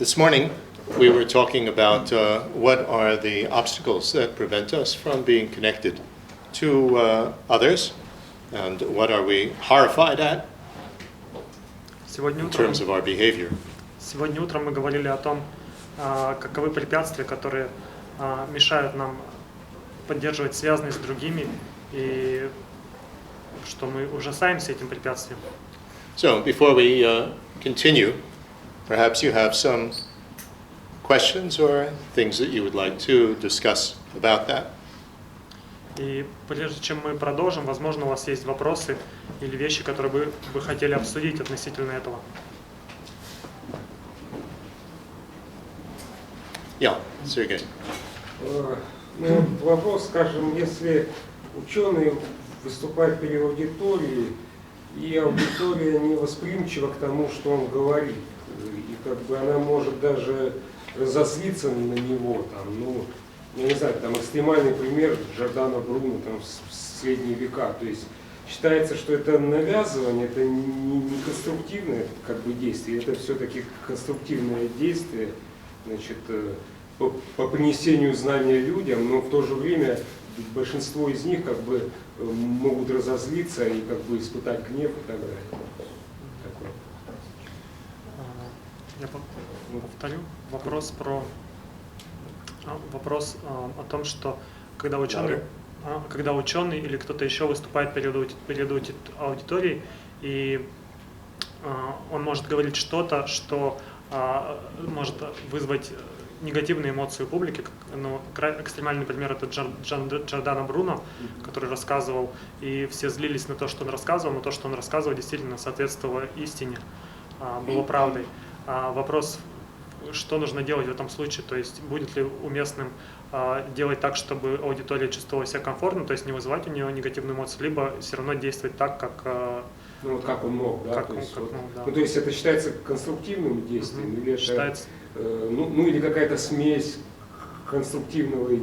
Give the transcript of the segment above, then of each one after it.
This morning, we were talking about what are the obstacles that prevent us from being connected to others, and what are we horrified at in terms of our behavior. Сегодня утром мы говорили о том, каковы препятствия, которые мешают нам поддерживать связанность с другими, и что мы ужасаемся этим препятствием. So, before we continue, perhaps you have some questions or things that you would like to discuss about that. И прежде чем мы продолжим, возможно, у вас есть вопросы или вещи, которые вы хотели обсудить относительно этого. Yeah, Sergey. Вопрос, скажем, если ученый выступает перед аудиторией, и аудитория не восприимчива к тому, что он говорит, и как бы она может даже разозлиться на него, там, я не знаю, там экстремальный пример Джордано Бруно там, в средние века, то есть считается, что это навязывание, это не конструктивное как бы действие, это все-таки конструктивное действие, значит, по принесению знания людям, но в то же время большинство из них как бы могут разозлиться и как бы испытать гнев и так далее. Я повторю вопрос о том, что когда ученый или кто-то еще выступает перед аудиторией, и он может говорить что-то, что может вызвать негативные эмоции у публики. Экстремальный пример — это Джордано Бруно, который рассказывал, и все злились на то, что он рассказывал, но то, что он рассказывал, действительно соответствовало истине, было правдой. Вопрос, что нужно делать в этом случае, то есть будет ли уместным делать так, чтобы аудитория чувствовала себя комфортно, то есть не вызывать у нее негативные эмоции, либо все равно действовать так, как... как он мог, да? То есть это считается конструктивным действием, или это... Считается... или какая-то смесь конструктивного и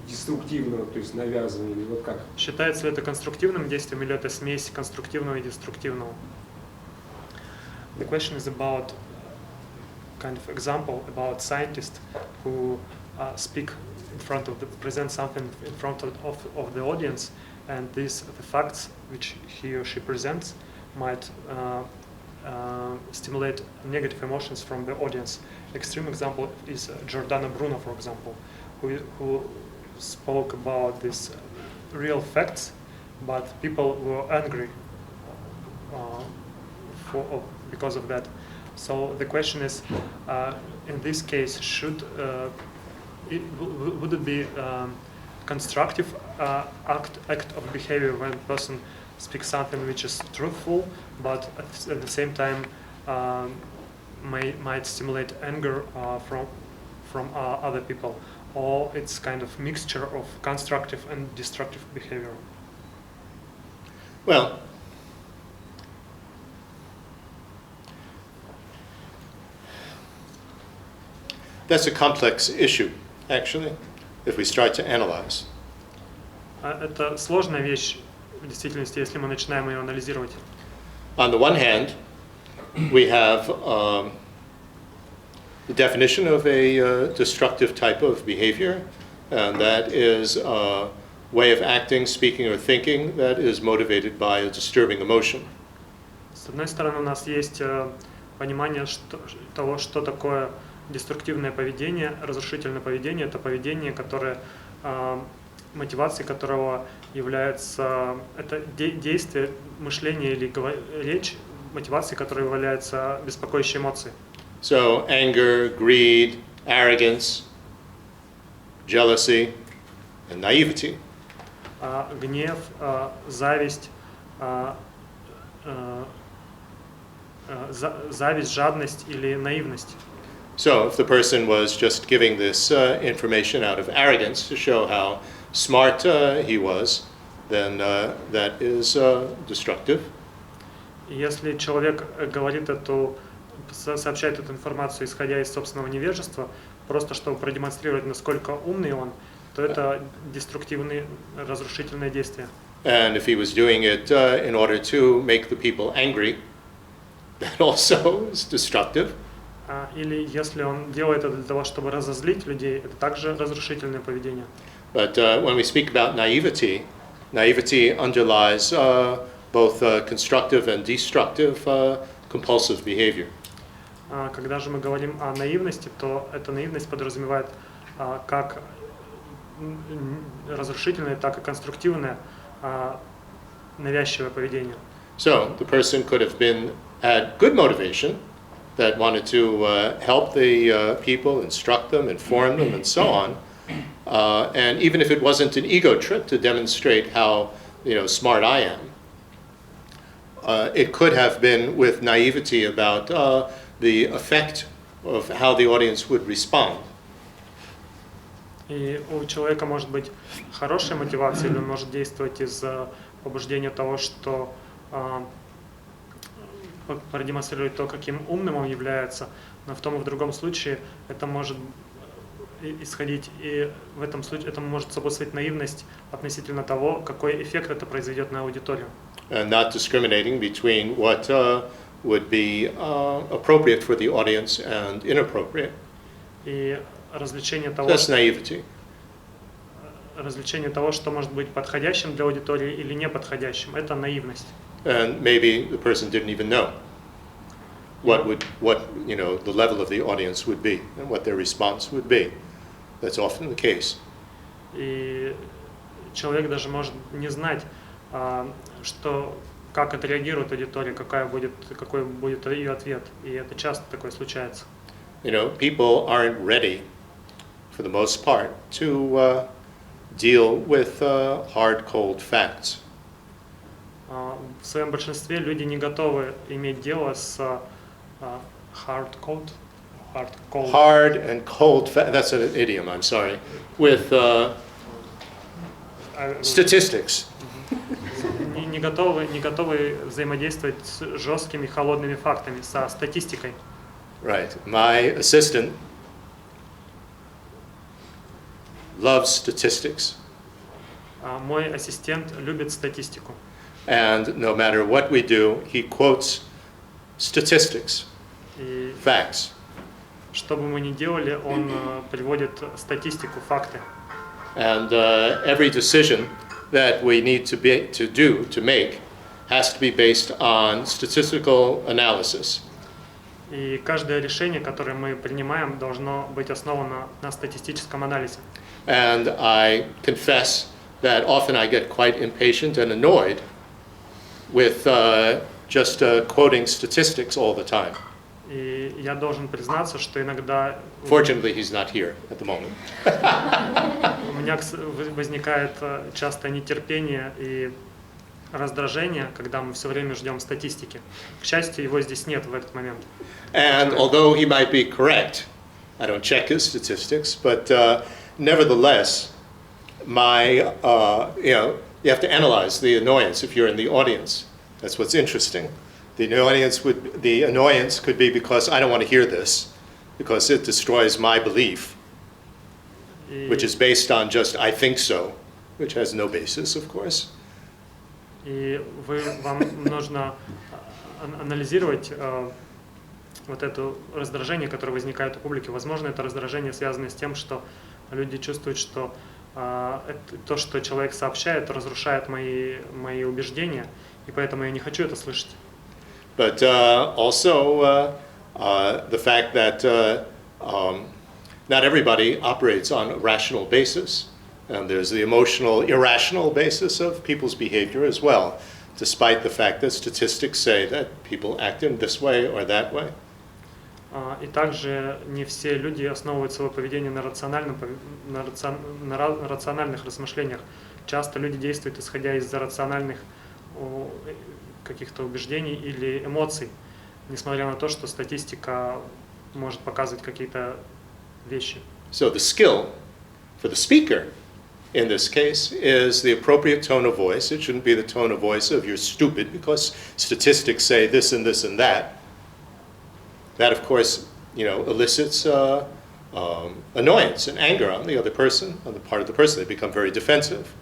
деструктивного, то есть навязывания, или вот как? Считается ли это конструктивным действием, или это смесь конструктивного и деструктивного? The question is about kind of example about scientists who speak in front of present something in front of the audience, and the facts which he or she presents might stimulate negative emotions from the audience. Extreme example is Giordano Bruno, for example, who spoke about these real facts, but people were angry because of that. So the question is, in this case, would it be constructive act of behavior when a person speaks something which is truthful, but at the same time might stimulate anger from other people, or it's kind of mixture of constructive and destructive behavior? Well, that's a complex issue, actually, if we start to analyze. Это сложная вещь в действительности, если мы начинаем ее анализировать. On the one hand, we have the definition of a destructive type of behavior, and that is a way of acting, speaking, or thinking that is motivated by a disturbing emotion. С одной стороны, у нас есть понимание того, что такое деструктивное поведение, разрушительное поведение. Это поведение, которое, мотивацией которого является это действие, мышление или речь, мотивацией которой являются беспокоящие эмоции. So anger, greed, arrogance, jealousy, and naivety. Гнев, зависть, жадность или наивность. So if the person was just giving this information out of arrogance to show how smart he was, then that is destructive. Если человек сообщает эту информацию, исходя из собственного невежества, просто чтобы продемонстрировать, насколько умный он, то это деструктивное, разрушительное действие. And if he was doing it in order to make the people angry, that also is destructive. Или если он делает это для того, чтобы разозлить людей, это также разрушительное поведение. But when we speak about naivety, naivety underlies both constructive and destructive compulsive behavior. Когда же мы говорим о наивности, то эта наивность подразумевает как разрушительное, так и конструктивное навязчивое поведение. So the person could have had good motivation, that wanted to help the people, instruct them, inform them, and so on. And even if it wasn't an ego trip to demonstrate how smart I am, it could have been with naivety about the effect of how the audience would respond. И у человека может быть хорошая мотивация, или он может действовать из побуждения того, что продемонстрировать то, каким умным он является, но в том и в другом случае это может исходить, и в этом случае это может сопутствовать наивность относительно того, какой эффект это произведет на аудиторию. And not discriminating between what would be appropriate for the audience and inappropriate. И развлечение того, That's naivety. Развлечение того, что может быть подходящим для аудитории или неподходящим, это наивность. And maybe the person didn't even know what the level of the audience would be and what their response would be. That's often the case. И человек даже может не знать, как отреагирует аудитория, какой будет ее ответ. И это часто такое случается. People aren't ready, for the most part, to deal with hard, cold facts. В своем большинстве люди не готовы иметь дело с hard and cold that's an idiom, I'm sorry, with statistics. Не готовы взаимодействовать с жесткими холодными фактами, со статистикой. Right. My assistant loves statistics. Мой ассистент любит статистику. And no matter what we do, he quotes statistics, facts. Что бы мы ни делали, он приводит статистику, факты. And every decision that we need to make has to be based on statistical analysis. И каждое решение, которое мы принимаем, должно быть основано на статистическом анализе. And I confess that often I get quite impatient and annoyed with just quoting statistics all the time. И я должен признаться, что иногда Fortunately, he's not here at the moment. у меня возникает часто нетерпение и раздражение, когда мы все время ждем статистики. К счастью, его здесь нет в этот момент. And although he might be correct, I don't check his statistics, but nevertheless, you have to analyze the annoyance if you're in the audience. That's what's interesting. The annoyance could be because I don't want to hear this, because it destroys my belief, which is based on just I think so, which has no basis, of course. И вам нужно анализировать вот это раздражение, которое возникает у публики. Возможно, это раздражение связано с тем, что люди чувствуют, что то, что человек сообщает, разрушает мои убеждения, и поэтому я не хочу это слышать. But also the fact that not everybody operates on a rational basis. And there's the emotional, irrational basis of people's behavior as well, despite the fact that statistics say that people act in this way or that way. И также не все люди основывают свое поведение на рациональных размышлениях. Часто люди действуют, исходя из рациональных каких-то убеждений или эмоций, несмотря на то, что статистика может показывать какие-то вещи. So the skill for the speaker in this case is the appropriate tone of voice. It shouldn't be the tone of voice of you're stupid because statistics say this and this and that. That, of course, elicits annoyance and anger on the other person, on the part of the person. They become very defensive.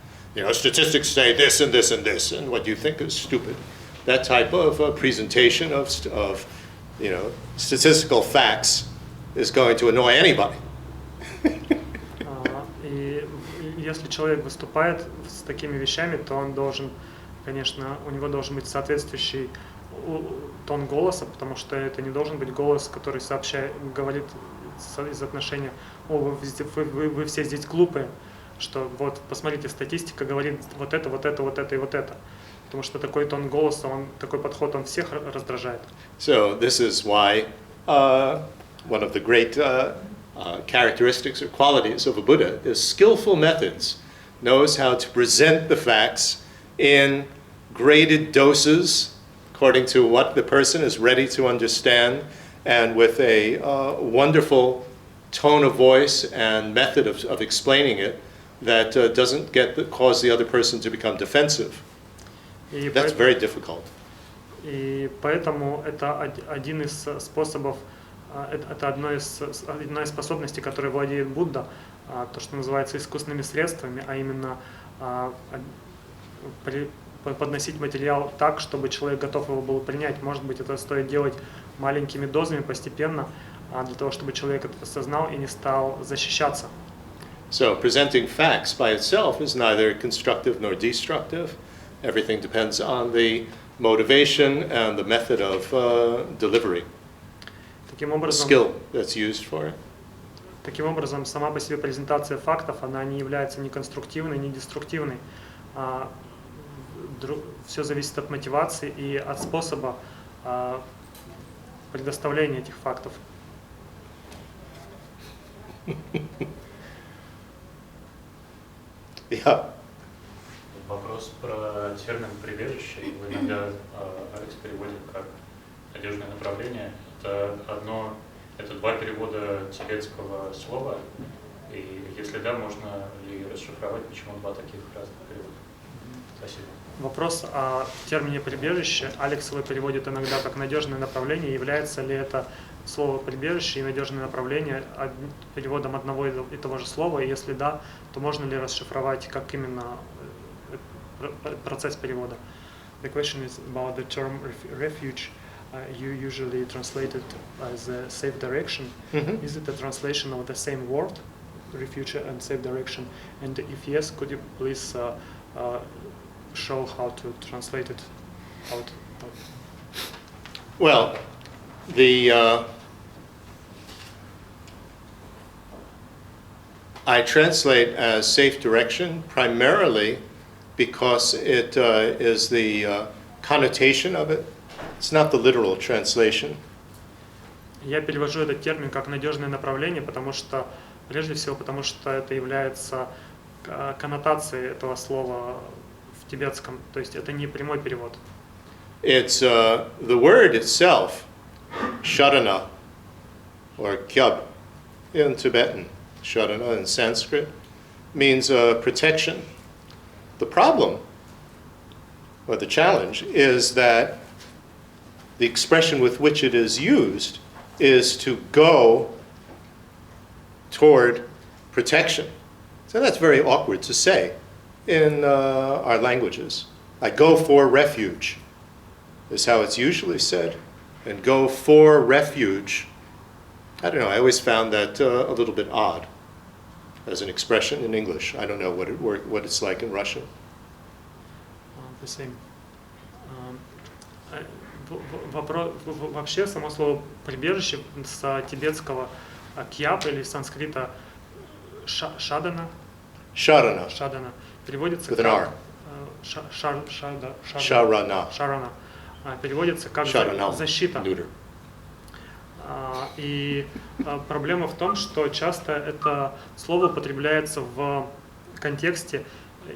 Statistics say this and this and this, and what you think is stupid. That type of presentation of statistical facts is going to annoy anybody. И если человек выступает с такими вещами, то он должен, конечно, у него должен быть соответствующий тон голоса, потому что это не должен быть голос, который говорит из отношения: «О, вы все здесь глупые», что вот посмотрите, статистика говорит вот это, вот это, вот это и вот это. Потому что такой тон голоса, такой подход, он всех раздражает. So this is why one of the great characteristics or qualities of a Buddha is skillful methods, knows how to present the facts in graded doses according to what the person is ready to understand, and with a wonderful tone of voice and method of explaining it that doesn't cause the other person to become defensive. That's very difficult. И поэтому это один из способов, это одна из способностей, которой владеет Будда, то, что называется искусственными средствами, а именно подносить материал так, чтобы человек готов его был принять. Может быть, это стоит делать маленькими дозами, постепенно, для того, чтобы человек это осознал и не стал защищаться. So presenting facts by itself is neither constructive nor destructive. Everything depends on the motivation and the method of delivery. Таким образом, skill that's used for it. Таким образом, сама по себе презентация фактов, она не является ни конструктивной, ни деструктивной. Все зависит от мотивации и от способа предоставления этих фактов. Yeah. Вопрос про термин «прибежище». Его иногда Алекс переводит как «надежное направление». Это два перевода тибетского слова. И если да, можно ли расшифровать, почему два таких разных перевода? Спасибо. Вопрос о термине «прибежище». Алекс его переводит иногда как «надежное направление». Является ли это слово «прибежище» и «надежное направление» переводом одного и того же слова? И если да, то можно ли расшифровать, как именно процесс перевода? The question is about the term refuge. You usually translate it as a safe direction. Mm-hmm. Is it a translation of the same word, refuge and safe direction? And if yes, could you please show how to translate it out? Well, I translate as safe direction primarily because it is the connotation of it. It's not the literal translation. Я перевожу этот термин как надежное направление, прежде всего, потому что это является коннотацией этого слова в тибетском, то есть это не прямой перевод. It's the word itself, sharana, or kyab in Tibetan, sharana in Sanskrit, means protection. The problem, or the challenge, is that the expression with which it is used is to go toward protection. So that's very awkward to say in our languages. I go for refuge is how it's usually said. And go for refuge, I don't know, I always found that a little bit odd as an expression in English. I don't know what it's like in Russian. The same. Вообще, само слово «прибежище» с тибетского «кьяб» или с санскрита «шадана» переводится как «шарана», переводится как «защита». И проблема в том, что часто это слово употребляется в контексте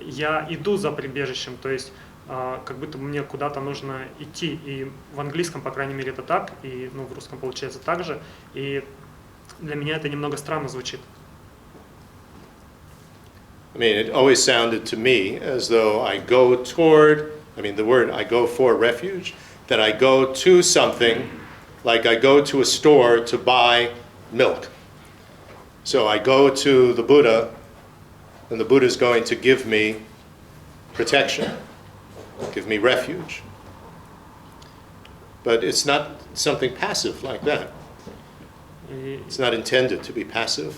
«я иду за прибежищем», то есть как будто мне куда-то нужно идти. И в английском, по крайней мере, это так, и в русском получается так же. И для меня это немного странно звучит. I mean, it always sounded to me as though I go toward, the word I go for refuge, that I go to something, like I go to a store to buy milk. So I go to the Buddha, and the Buddha is going to give me protection. Give me refuge. But it's not something passive like that. И, It's not intended to be passive.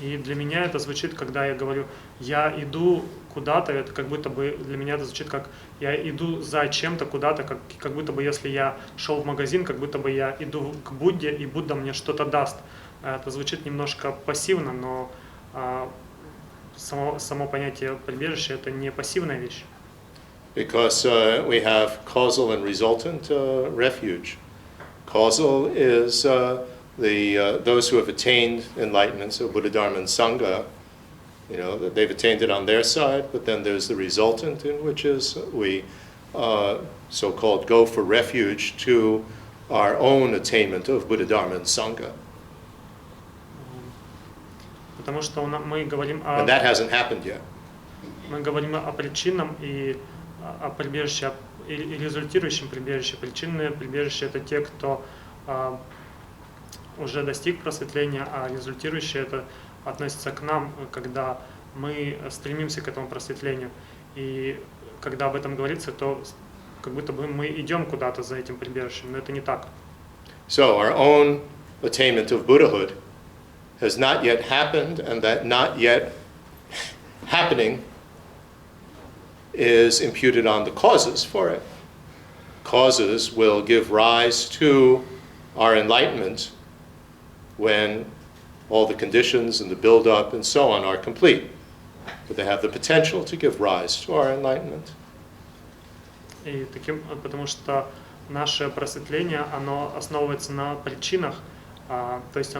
и для меня это звучит, когда я говорю, я иду куда-то, это как будто бы для меня это звучит как я иду за чем-то куда-то, как будто бы если я шел в магазин, как будто бы я иду к Будде, и Будда мне что-то даст. Это звучит немножко пассивно, но само понятие прибежища это не пассивная вещь. Because we have causal and resultant refuge. Causal is those who have attained enlightenment, so Buddha, Dharma, and Sangha. You know, that they've attained it on their side, but then there's the resultant, in which is we so-called go for refuge to our own attainment of Buddha, Dharma, and Sangha. Потому что мы говорим And that hasn't happened yet. мы говорим о причинном и о прибежище, и результирующем прибежище. Причинное прибежище это те, кто уже достиг просветления, а результирующее это относится к нам, когда мы стремимся к этому просветлению. И когда об этом говорится, то как будто бы мы идем куда-то за этим прибежищем, но это не так. So our own attainment of Buddhahood has not yet happened, and that not yet happening is imputed on the causes for it. Causes will give rise to our enlightenment when all the conditions and the build-up and so on are complete. But they have the potential to give rise to our enlightenment. И потому что наше просветление, оно основывается на причинах, то есть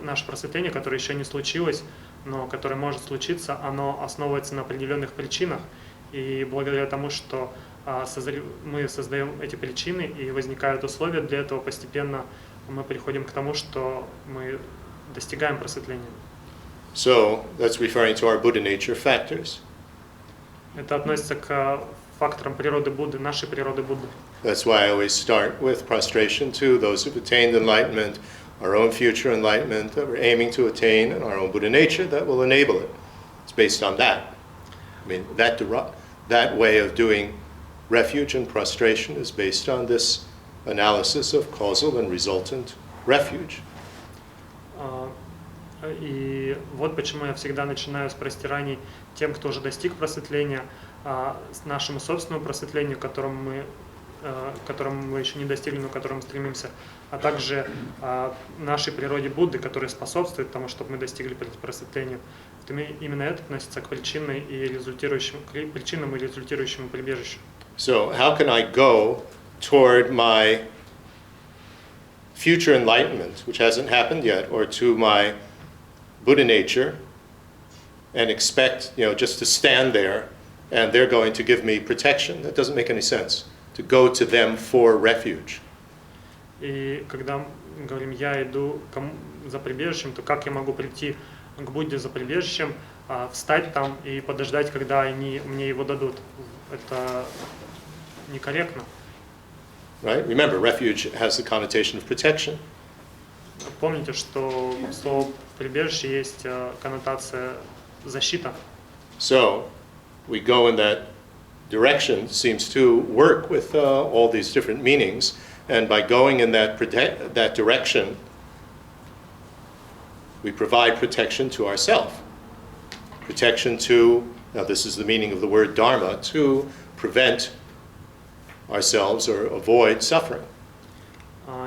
наше просветление, которое еще не случилось, но которое может случиться, оно основывается на определенных причинах. И благодаря тому, что мы создаем эти причины и возникают условия для этого, постепенно мы приходим к тому, что мы достигаем просветления. So that's referring to our Buddha nature factors. Это относится к факторам природы Будды, нашей природы Будды. That's why I always start with prostration to those who've attained enlightenment, our own future enlightenment that we're aiming to attain, and our own Buddha nature that will enable it. It's based on that. I mean, that way of doing refuge and prostration is based on this analysis of causal and resultant refuge. И вот почему я всегда начинаю с простираний тем, кто уже достиг просветления, с нашему собственному просветлению, которому мы еще не достигли, но к которому стремимся, а также нашей природе Будды, которая способствует тому, чтобы мы достигли просветления. Именно это относится к причинному и результирующему прибежищу. So how can I go toward my future enlightenment, which hasn't happened yet, or to my Buddha nature, and expect, just to stand there, and they're going to give me protection? That doesn't make any sense. To go to them for refuge. И когда мы говорим, я иду за прибежищем, то как я могу прийти к Будде за прибежищем, встать там и подождать, когда они мне его дадут? Это некорректно. Right? Remember, refuge has the connotation of protection. Помните, что в слове прибежище есть коннотация защита. So we go in that direction, seems to work with all these different meanings, and by going in that direction, we provide protection to ourselves. Protection to, now this is the meaning of the word dharma, to prevent ourselves or avoid suffering.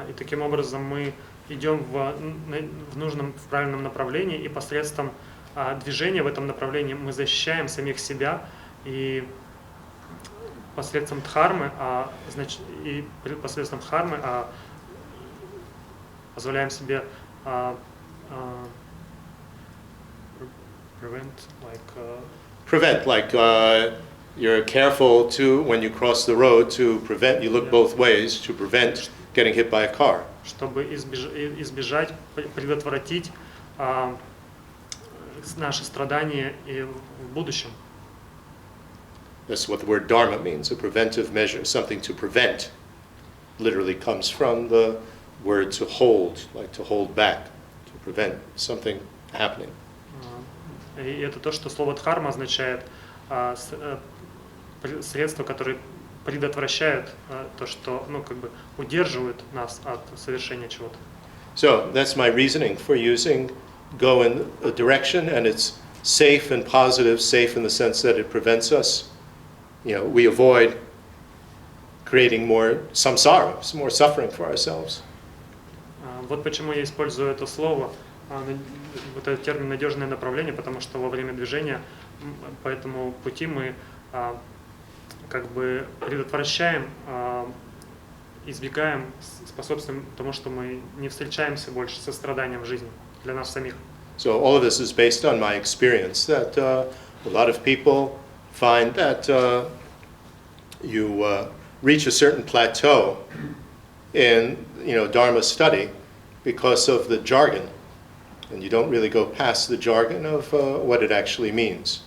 И таким образом мы идем в правильном направлении, и посредством движения в этом направлении мы защищаем самих себя, и посредством дхармы, позволяем себе prevent, like you're careful to, when you cross the road, to prevent, you look both ways, to prevent getting hit by a car. Чтобы избежать, предотвратить наши страдания и в будущем. That's what the word dharma means, a preventive measure, something to prevent. Literally comes from the word to hold, like to hold back, to prevent something happening. И это то, что слово дхарма означает, средство, которое предотвращают то, что, ну, как бы удерживают нас от совершения чего-то. So that's my reasoning for using go in a direction, and it's safe and positive, safe in the sense that it prevents us, we avoid creating more samsara, more suffering for ourselves. Вот почему я использую это слово, вот этот термин «надежное направление», потому что во время движения по этому пути мы как бы предотвращаем, избегаем, способствуем тому, что мы не встречаемся больше со страданием в жизни для нас самих. So all of this is based on my experience that a lot of people find that you reach a certain plateau in Dharma study because of the jargon, and you don't really go past the jargon of what it actually means.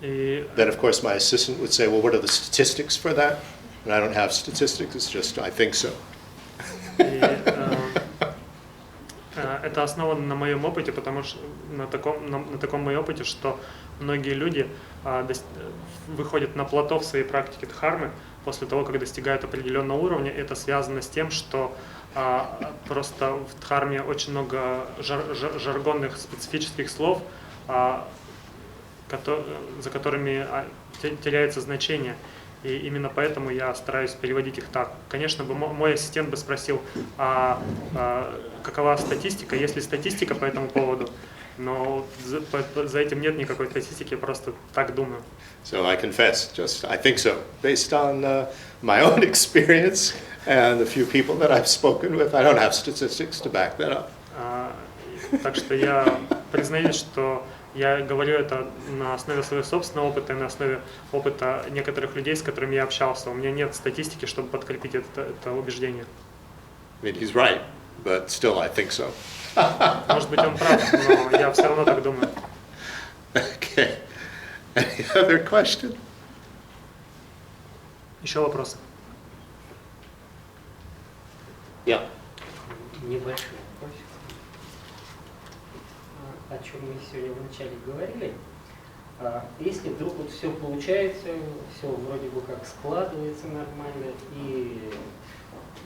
Then, of course, my assistant would say, well, what are the statistics for that? And I don't have statistics, it's just, I think so. Это основано на моем опыте, потому что на таком моем опыте, что многие люди выходят на плато в своей практике дхармы после того, как достигают определенного уровня. Это связано с тем, что просто в дхарме очень много жаргонных специфических слов, за которыми теряется значение. И именно поэтому я стараюсь переводить их так. Конечно, мой ассистент бы спросил, какова статистика, есть ли статистика по этому поводу, но за этим нет никакой статистики, я просто так думаю. So I confess, just I think so, based on my own experience and the few people that I've spoken with. I don't have statistics to back that up. Так что я признаюсь, что я говорю это на основе своего собственного опыта и на основе опыта некоторых людей, с которыми я общался. У меня нет статистики, чтобы подкрепить это убеждение. I mean, he's right, but still I think so. Может быть, он прав, но я все равно так думаю. Okay. Any other question? Еще вопросы? Yeah. Небольшой вопросик. О чем мы сегодня вначале говорили. Если вдруг вот все получается, все вроде бы как складывается нормально, и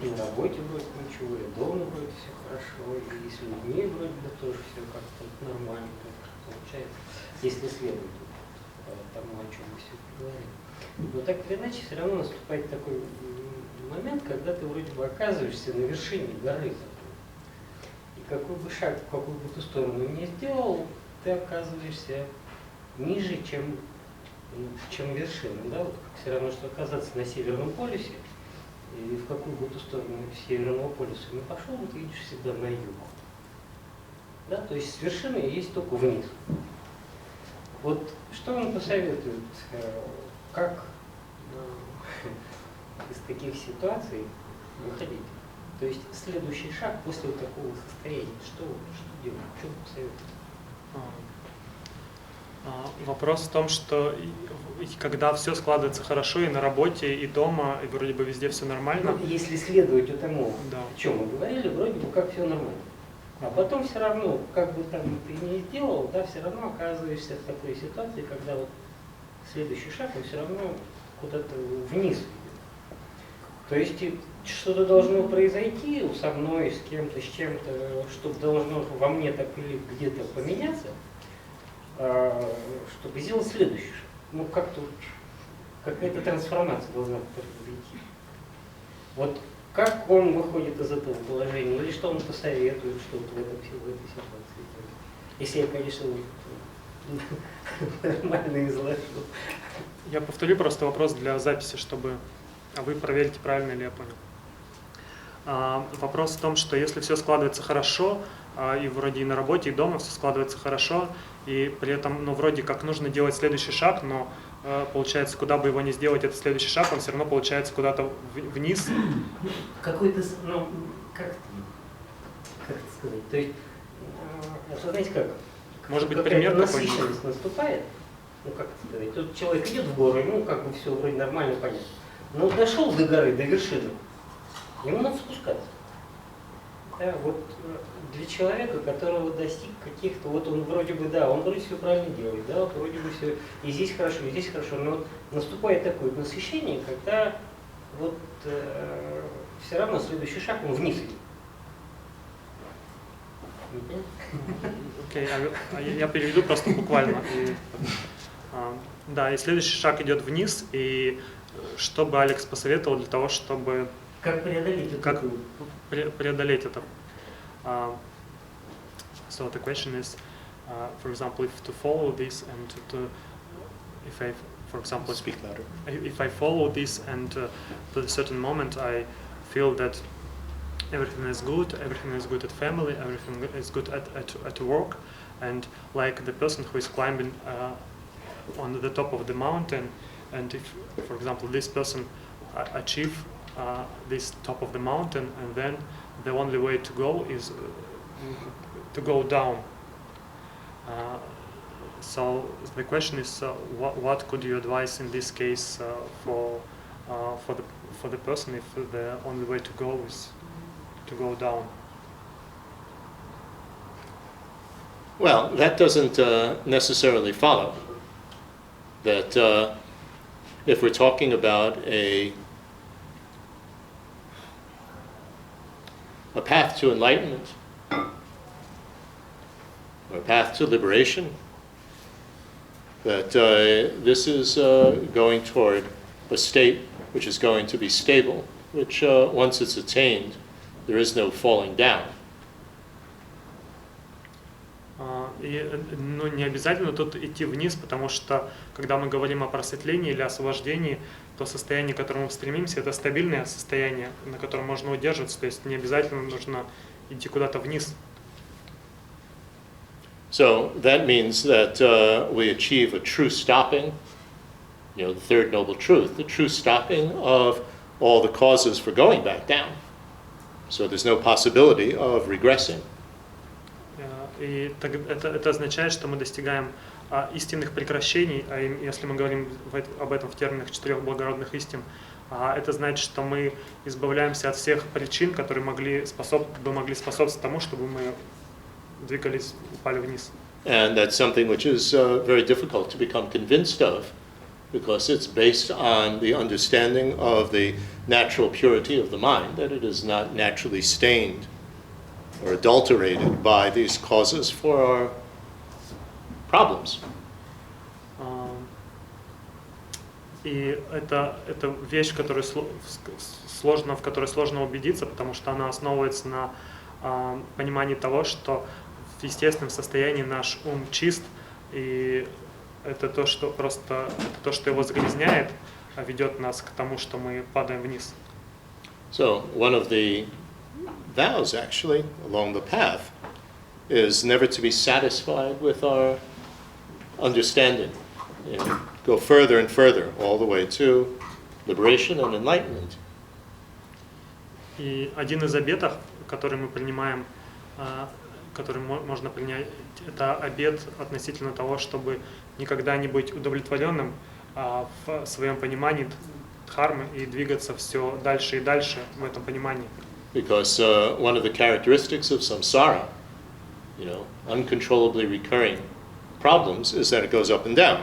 на работе вроде ничего, и дома вроде все хорошо, и с людьми вроде бы тоже все как-то нормально получается, если следует тому, о чем мы сегодня говорили. Но так или иначе, все равно наступает такой момент, когда ты вроде бы оказываешься на вершине горы. И какой бы шаг, в какую бы ту сторону ни сделал, ты оказываешься ниже, чем вершина. Да? Вот все равно, что оказаться на Северном полюсе, и в какую бы ту сторону Северного полюса не пошел, ты идешь всегда на юг. Да? То есть с вершины есть только вниз. Вот что он посоветует, как из таких ситуаций выходить? То есть следующий шаг после вот такого состояния, что делать, что посоветует? Вопрос в том, что когда все складывается хорошо и на работе, и дома, и вроде бы везде все нормально. Ну, если следовать тому, да, о чем мы говорили, вроде бы как все нормально. А потом все равно, как бы там ты ни сделал, да, все равно оказываешься в такой ситуации, когда вот следующий шаг, он все равно куда-то вниз. То есть что-то должно произойти со мной, с кем-то, с чем-то, что должно во мне так или где-то поменяться, чтобы сделать следующий шаг. Ну, как-то какая-то трансформация должна произойти. Вот как он выходит из этого положения, или что он посоветует, что в этой ситуации? Если я, конечно, нормально изложу. Я повторю просто вопрос для записи, чтобы вы проверите, правильно ли я понял. Вопрос в том, что если все складывается хорошо, и вроде и на работе, и дома все складывается хорошо, и при этом, ну, вроде как нужно делать следующий шаг, но получается, куда бы его ни сделать, этот следующий шаг, он все равно получается куда-то вниз. Какой-то, ну, как это сказать, то есть, знаете как? Может быть, пример какой-нибудь? Насыщенность наступает, ну, как это сказать, тут человек идет в гору, ему как бы все вроде нормально понятно. Но дошел до горы, до вершины, ему надо спускаться. Да, вот для человека, которого достиг каких-то, вот он вроде бы, да, он вроде все правильно делает, да, вот вроде бы все и здесь хорошо, но вот наступает такое насыщение, когда вот все равно следующий шаг, он вниз идет. Окей, я переведу просто буквально. Да, и следующий шаг идет вниз, и что бы Алекс посоветовал для того, чтобы Как преодолеть это? преодолеть это? So the question is, for example, if to follow this and if I, for example, Speak louder. if I follow this and to a certain moment I feel that everything is good at family, everything is good at work, and like the person who is climbing on the top of the mountain, and if, for example, this person achieve this top of the mountain, and then the only way to go is to go down. So the question is, what could you advise in this case for the person if the only way to go is to go down? Well, that doesn't necessarily follow that if we're talking about a path to enlightenment or a path to liberation, that this is going toward a state which is going to be stable, which once it's attained, there is no falling down. Ну, не обязательно тут идти вниз, потому что, когда мы говорим о просветлении или освобождении, то состояние, к которому мы стремимся, это стабильное состояние, на котором можно удерживаться, то есть не обязательно нужно идти куда-то вниз. So that means that we achieve a true stopping, the third noble truth, the true stopping of all the causes for going back down. So there's no possibility of regressing. И это означает, что мы достигаем истинных прекращений, а если мы говорим об этом в терминах 4 благородных истин, это значит, что мы избавляемся от всех причин, которые могли способствовать тому, чтобы мы двигались, упали вниз. And that's something which is very difficult to become convinced of, because it's based on the understanding of the natural purity of the mind, that it is not naturally stained or adulterated by these causes for our problems. И это вещь, в которой сложно убедиться, потому что она основывается на понимании того, что в естественном состоянии наш ум чист, и это то, что его загрязняет, ведет нас к тому, что мы падаем вниз. So one of the vows, actually, along the path, is never to be satisfied with our understanding. Go further and further, all the way to liberation and enlightenment. И один из обетов, который мы принимаем, который можно принять, это обет относительно того, чтобы никогда не быть удовлетворенным в своем понимании дхармы и двигаться все дальше и дальше в этом понимании. Because one of the characteristics of samsara, uncontrollably recurring problems, is that it goes up and down.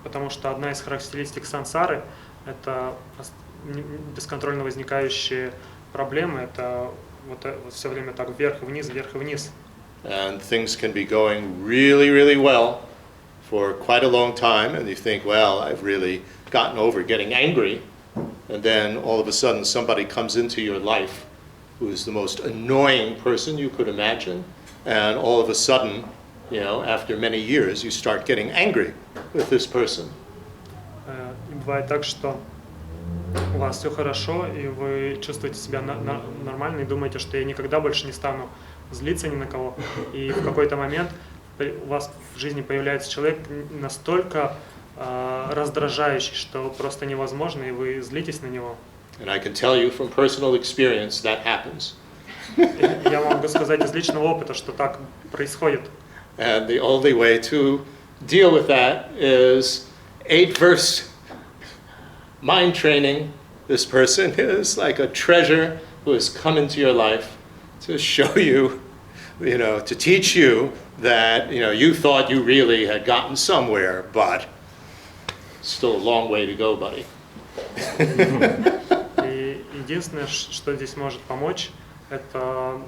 Потому что одна из характеристик сансары – это бесконтрольно возникающие проблемы, это вот все время так вверх и вниз, вверх и вниз. And things can be going really, really well for quite a long time, and you think, well, I've really gotten over getting angry, and then all of a sudden somebody comes into your life who's the most annoying person you could imagine, and all of a sudden, after many years, you start getting angry with this person. И бывает так, что у вас все хорошо, и вы чувствуете себя нормально, и думаете, что я никогда больше не стану злиться ни на кого. И в какой-то момент у вас в жизни появляется человек настолько раздражающий, что просто невозможно, и вы злитесь на него. And I can tell you from personal experience that happens. Я могу сказать из личного опыта, что так происходит. And the only way to deal with that is 8-verse mind training. This person is like a treasure who has come into your life, to show you, to teach you that, you thought you really had gotten somewhere, but still a long way to go, buddy. И единственное, что здесь может помочь, это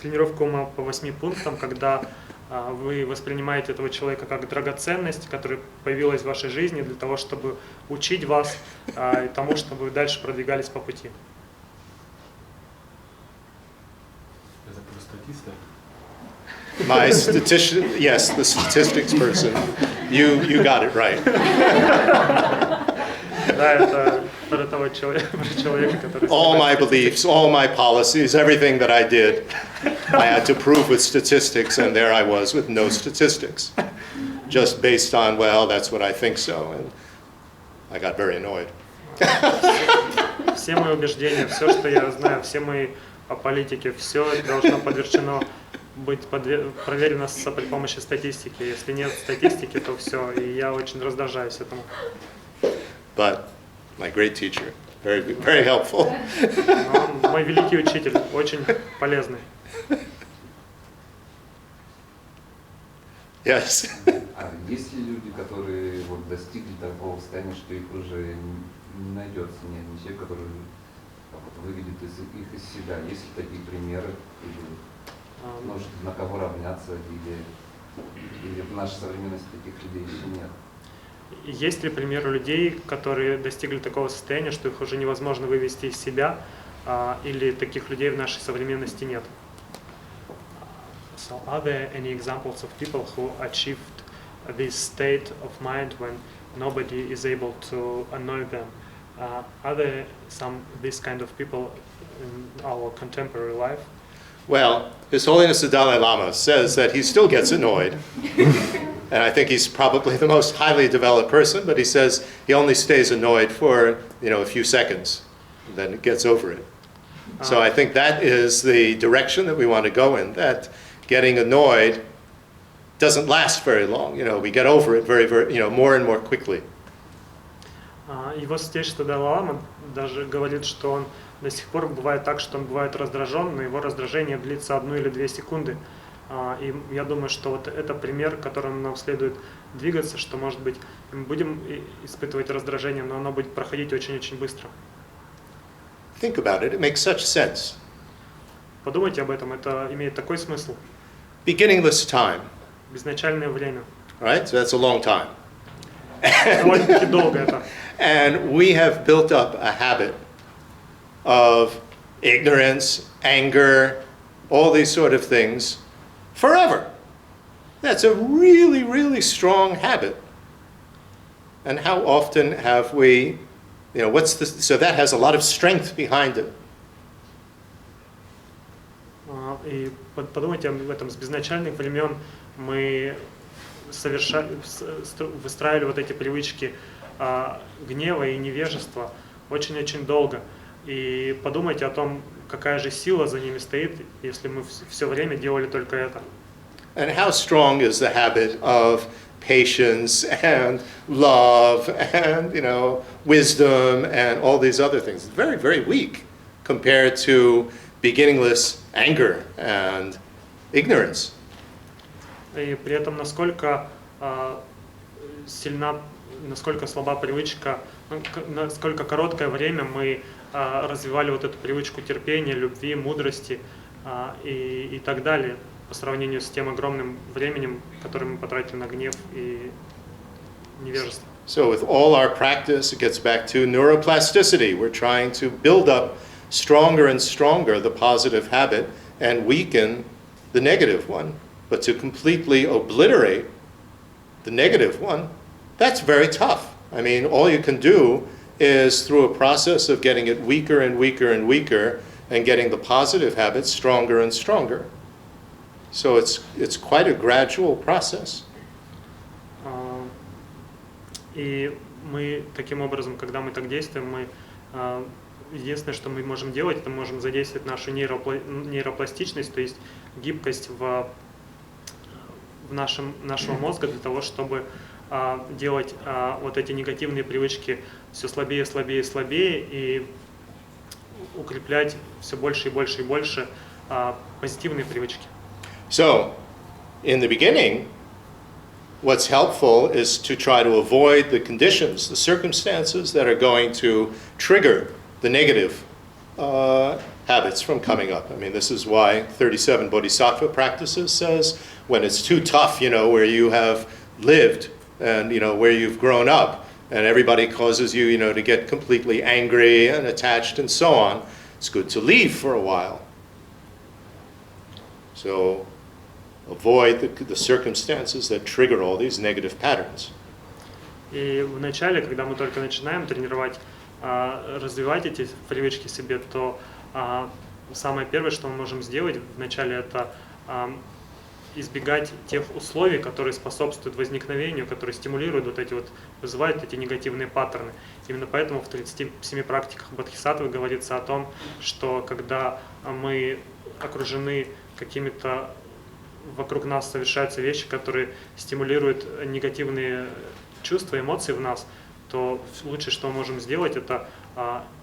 тренировка ума по 8 пунктам, когда вы воспринимаете этого человека как драгоценность, которая появилась в вашей жизни для того, чтобы учить вас и тому, чтобы вы дальше продвигались по пути. Это про статиста? My statistician, yes, the statistics person. You got it right. Да, это про того человека, который... All my beliefs, all my policies, everything that I did, I had to prove with statistics, and there I was with no statistics. Just based on, well, that's what I think so, and I got very annoyed. Все мои убеждения, все, что я знаю, все мои политики, все должно подвержено быть проверено при помощи статистики. Если нет статистики, то все, и я очень раздражаюсь этому. But my great teacher, very, very helpful. Но мой великий учитель, очень полезный. Yes. А есть ли люди, которые вот достигли такого состояния, что их уже не найдется ни один человек, который выведет их из себя? Есть ли такие примеры? Или, может, на кого равняться? Или в нашей современности таких людей еще нет? Есть ли примеры людей, которые достигли такого состояния, что их уже невозможно вывести из себя, или таких людей в нашей современности нет? So are there any examples of people who achieved this state of mind when nobody is able to annoy them? Are there some this kind of people in our contemporary life? Well, His Holiness the Dalai Lama says that he still gets annoyed. And I think he's probably the most highly developed person, but he says he only stays annoyed for, a few seconds, and then gets over it. So I think that is the direction that we want to go in, that getting annoyed doesn't last very long. We get over it very, very, more and more quickly. Его святейшество Далай-лама даже говорит, что он до сих пор бывает так, что он бывает раздражен, но его раздражение длится 1 или 2 секунды. И я думаю, что вот это пример, которым нам следует двигаться, что, может быть, мы будем испытывать раздражение, но оно будет проходить очень-очень быстро. Think about it. It makes such sense. Подумайте об этом, это имеет такой смысл. Beginningless time, Безначальное время. right? So that's a long time. Довольно-таки долго это. And we have built up a habit of ignorance, anger, all these sort of things forever. That's a really, really strong habit. And how often have we, so that has a lot of strength behind it. И подумайте об этом. С безначальных времен мы выстраивали вот эти привычки гнева и невежества очень-очень долго. И подумайте о том, какая же сила за ними стоит, если мы все время делали только это. And how strong is the habit of patience and love and, wisdom and all these other things? It's very, very weak compared to beginningless anger and ignorance. И при этом насколько насколько слаба привычка, насколько короткое время мы развивали вот эту привычку терпения, любви, мудрости и так далее, по сравнению с тем огромным временем, которое мы потратили на гнев и невежество. So with all our practice, it gets back to neuroplasticity. We're trying to build up stronger and stronger the positive habit and weaken the negative one. But to completely obliterate the negative one, that's very tough. I mean, all you can do is through a process of getting it weaker and weaker and weaker and getting the positive habits stronger and stronger. So it's quite a gradual process. И мы таким образом, когда мы так действуем, мы единственное, что мы можем делать, это можем задействовать нашу нейропластичность, то есть гибкость нашего мозга для того, чтобы делать вот эти негативные привычки все слабее, слабее, слабее и укреплять все больше и больше и больше позитивные привычки. So, in the beginning, what's helpful is to try to avoid the conditions, the circumstances that are going to trigger the negative habits from coming up. I mean, this is why 37 Bodhisattva practices says when it's too tough, where you have lived and, where you've grown up, and everybody causes you, to get completely angry and attached and so on, it's good to leave for a while. So, avoid the circumstances that trigger all these negative patterns. И в начале, когда мы только начинаем тренировать, развивать эти привычки себе, то самое первое, что мы можем сделать вначале, это избегать тех условий, которые способствуют возникновению, которые стимулируют вызывают эти негативные паттерны. Именно поэтому в 37 практиках Бодхисаттвы говорится о том, что когда мы окружены какими-то, вокруг нас совершаются вещи, которые стимулируют негативные чувства, эмоции в нас, то лучшее, что мы можем сделать, это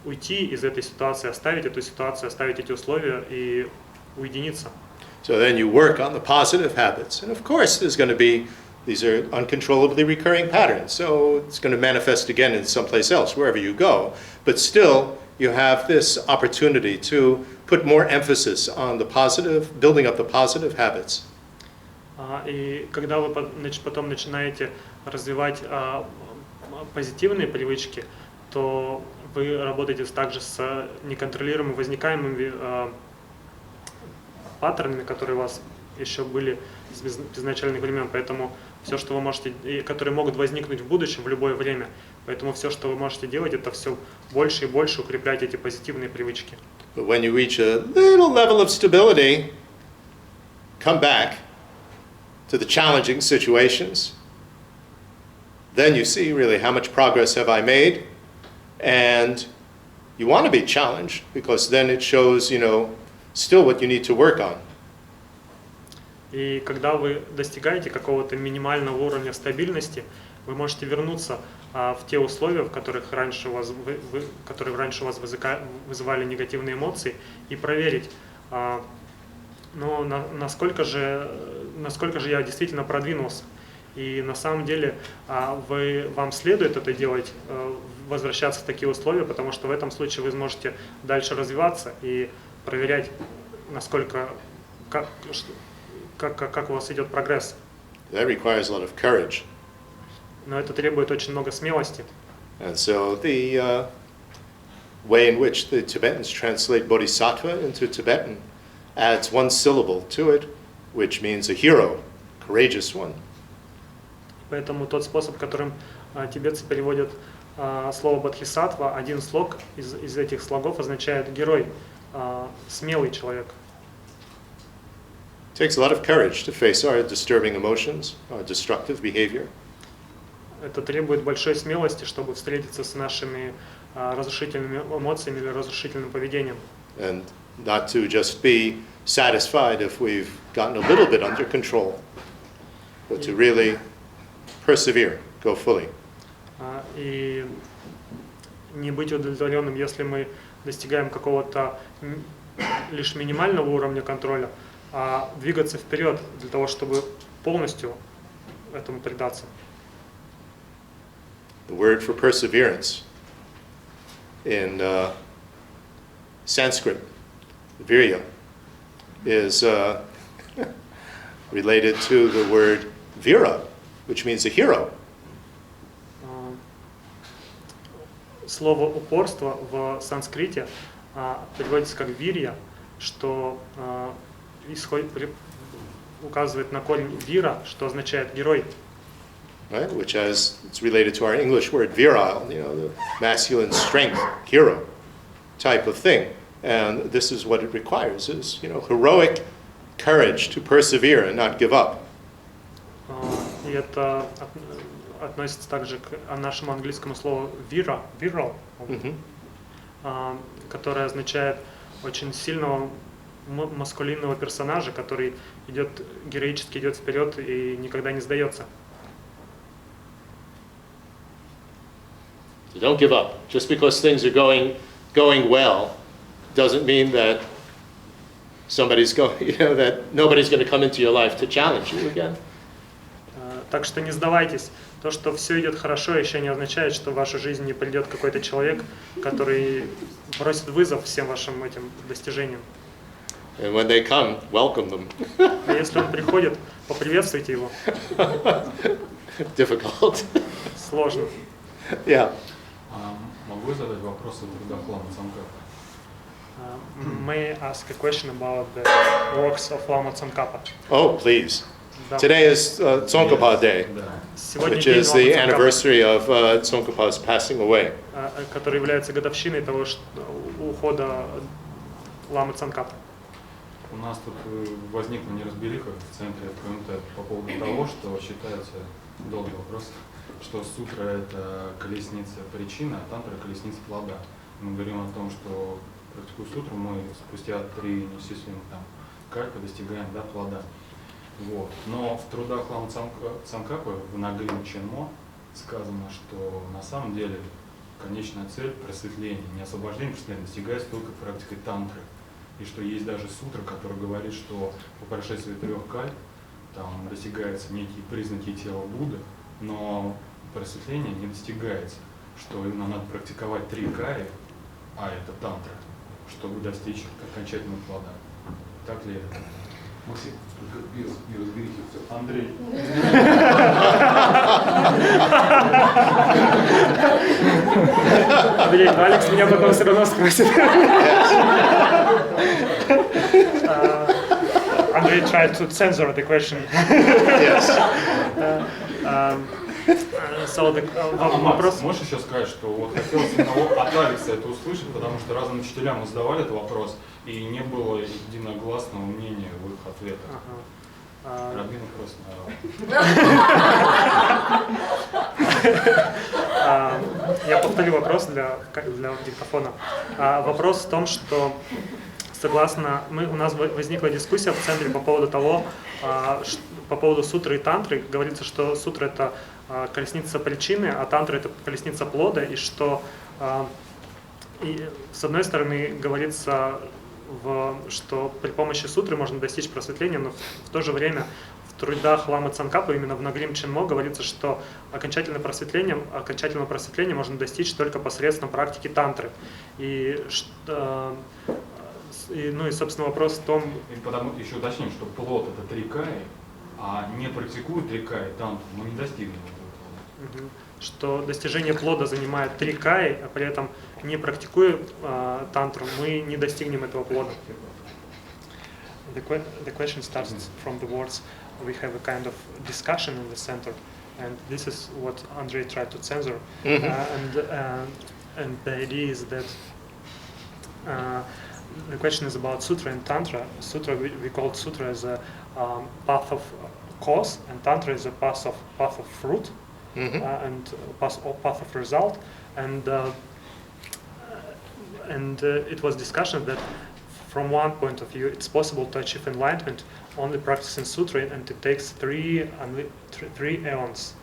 уйти из этой ситуации, оставить эту ситуацию, оставить эти условия и уединиться. So then you work on the positive habits. And of course, these are uncontrollably recurring patterns. So it's going to manifest again in someplace else, wherever you go. But still, you have this opportunity to put more emphasis on the positive, building up the positive habits. И когда вы потом начинаете развивать позитивные привычки, то вы работаете также с неконтролируемыми возникаемыми паттернами, которые у вас еще были с изначальных времен. Поэтому все, что вы можете, и которые могут возникнуть в будущем в любое время. Поэтому все, что вы можете делать, это все больше и больше укреплять эти позитивные привычки. But when you reach a little level of stability, come back to the challenging situations. Then you see really how much progress have I made, and you want to be challenged because then it shows, still what you need to work on. И когда вы достигаете какого-то минимального уровня стабильности, вы можете вернуться в те условия, в которых которые раньше у вас вызывали негативные эмоции, и проверить, насколько же я действительно продвинулся. И на самом деле вам следует это делать, возвращаться в такие условия, потому что в этом случае вы сможете дальше развиваться и проверять, как у вас идет прогресс. That requires a lot of courage. Но это требует очень много смелости. And so the way in which the Tibetans translate bodhisattva into Tibetan adds one syllable to it, which means a hero, courageous one. Поэтому тот способ, которым тибетцы переводят слово бодхисаттва, один слог из этих слогов означает герой, смелый человек. It takes a lot of courage to face our disturbing emotions, our destructive behavior. Это требует большой смелости, чтобы встретиться с нашими разрушительными эмоциями или разрушительным поведением. And not to just be satisfied if we've gotten a little bit under control, but to really persevere, go fully. И не быть удовлетворенным, если мы достигаем какого-то лишь минимального уровня контроля, а двигаться вперед для того, чтобы полностью этому предаться. The word for perseverance in Sanskrit, virya, is related to the word vira, which means a hero. Слово упорство в санскрите переводится как вирья, что указывает на корень вира, что означает герой. Right, which it's related to our English word virile, the masculine strength, hero type of thing. And this is what it requires, is, heroic courage to persevere and not give up. И это относится также к нашему английскому слову virile, которое означает очень сильного маскулинного персонажа, который героически идет вперед и никогда не сдается. So don't give up. Just because things are going well doesn't mean that somebody's going, that nobody's going to come into your life to challenge you again. Так что не сдавайтесь. То, что все идет хорошо, еще не означает, что в вашу жизнь не придет какой-то человек, который бросит вызов всем вашим этим достижениям. And when they come, welcome them. А если он приходит, поприветствуйте его. Difficult. Сложно. Yeah. Могу я задать вопросы в трудах Лама Цангкапа? May I ask a question about the works of Lama Tsongkhapa? Oh, please. Да. Today is Tsongkhapa Day, Да. Сегодня which день is Лама the Tsongkhapa, anniversary of Tsongkhapa's passing away. который является годовщиной того ухода Ламы Цангкапа. У нас тут возникла неразбериха в центре КМТ по поводу того, что считается, долгий вопрос, что сутра — это колесница причины, а тантра — колесница плода. Мы говорим о том, что практикуя сутру, мы спустя 3 неисчислимых кальпы достигаем плода. Вот. Но в трудах Лама Цангкапа в Нагрим Ченмо сказано, что на самом деле конечная цель просветления, не освобождение просветления, достигается только практикой тантры. И что есть даже сутра, которая говорит, что по прошествии 3 кальп там достигаются некие признаки тела Будды, но просветление не достигается, что именно надо практиковать 3 кари, а это тантра, чтобы достичь окончательного плода. Так ли это? Максим, без неразберихи все. Андрей. Андрей, Алекс меня потом все равно спросит. Андрей tried to censor the question. Yes. So вопрос. Можешь еще сказать, что вот хотелось именно от Алекса это услышать, потому что разным учителям мы задавали этот вопрос, и не было единогласного мнения в их ответах. Рабин просто Я повторю вопрос для диктофона. Вопрос в том, что согласно, у нас возникла дискуссия в центре по поводу того, по поводу сутры и тантры. Говорится, что сутра — это колесница причины, а тантра — это колесница плода, и что с одной стороны говорится, что при помощи сутры можно достичь просветления, но в то же время в трудах Ламы Цангкапа, именно в Нагрим Ченмо, говорится, что окончательного просветления можно достичь только посредством практики тантры. И собственно, вопрос в том... И потому еще уточним, что плод — это 3 кари, а не практикуя 3 кари тантру, мы не достигнем этого плода. Что достижение плода занимает 3 кари, а при этом не практикуя тантру, мы не достигнем этого плода. The question starts from the words. We have a kind of discussion in the center, and this is what Andrei tried to censor. And the idea is that the question is about sutra and tantra. Sutra we call sutra as a path of cause, and tantra is a path of fruit, and path of result. And it was discussion that from one point of view it's possible to achieve enlightenment only practicing sutra, and it takes 3 eons.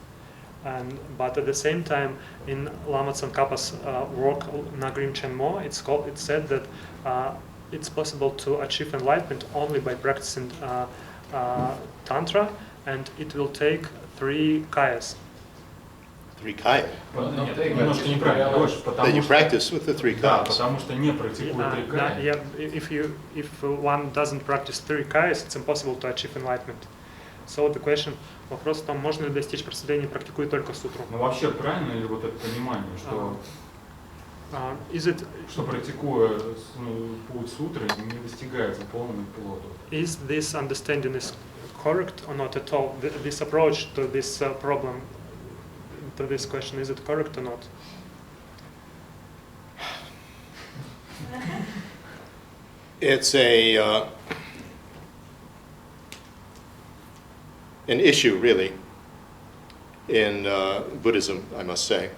But at the same time, in Lama Tsongkhapa's work Nagrim Chenmo, it's said that it's possible to achieve enlightenment only by practicing tantra, and it will take 3 kayas. 3 kaya. Нет, немножко неправильно говоришь, That you practice with the 3 Да, kayas. потому что не практикуя 3 кари. If one doesn't practice 3 kayas, it's impossible to achieve enlightenment. So the question, вопрос в том, можно ли достичь просветления, практикуя только сутру. Ну вообще правильно ли вот это понимание, что что практикуя путь сутры не достигается полный плода? Is this understanding is correct or not at all? This approach to this problem, to this question, is it correct or not? It's an issue, really, in Buddhism, I must say,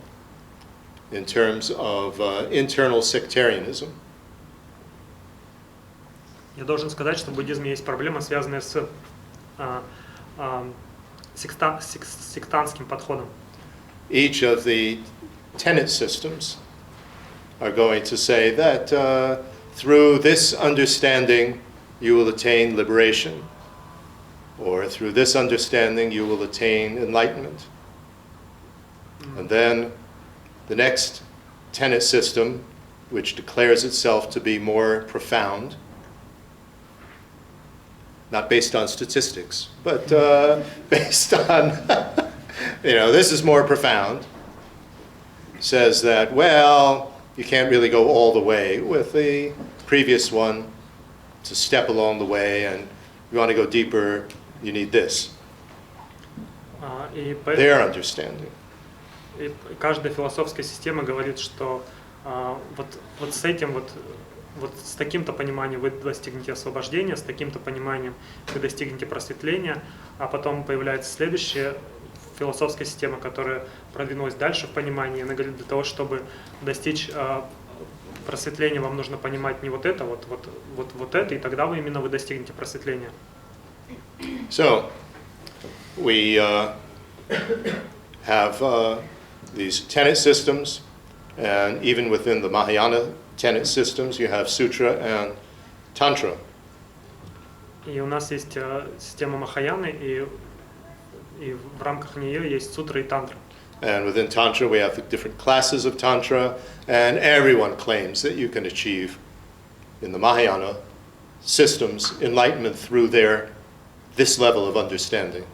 in terms of internal sectarianism. Я должен сказать, что в буддизме есть проблема, связанная с сектантским подходом. Each of the tenet systems are going to say that through this understanding you will attain liberation, or through this understanding you will attain enlightenment. And then the next tenet system, which declares itself to be more profound, not based on statistics, but based on, this is more profound, says that, well, you can't really go all the way with the previous one. It's a step along the way, and if you want to go deeper, you need this. Their understanding. И каждая философская система говорит, что вот с этим вот с таким-то пониманием вы достигнете освобождения, с таким-то пониманием вы достигнете просветления, а потом появляется следующая философская система, которая продвинулась дальше в понимании. Она говорит, для того, чтобы достичь просветления, вам нужно понимать не вот это, вот это, и тогда вы достигнете просветления. So, we have these tenet systems, and even within the Mahayana tenet systems, you have Sutra and Tantra. И у нас есть система Махаяны, и в рамках нее есть сутра и тантра. And within Tantra, we have the different classes of Tantra, and everyone claims that you can achieve, in the Mahayana systems, enlightenment through this level of understanding.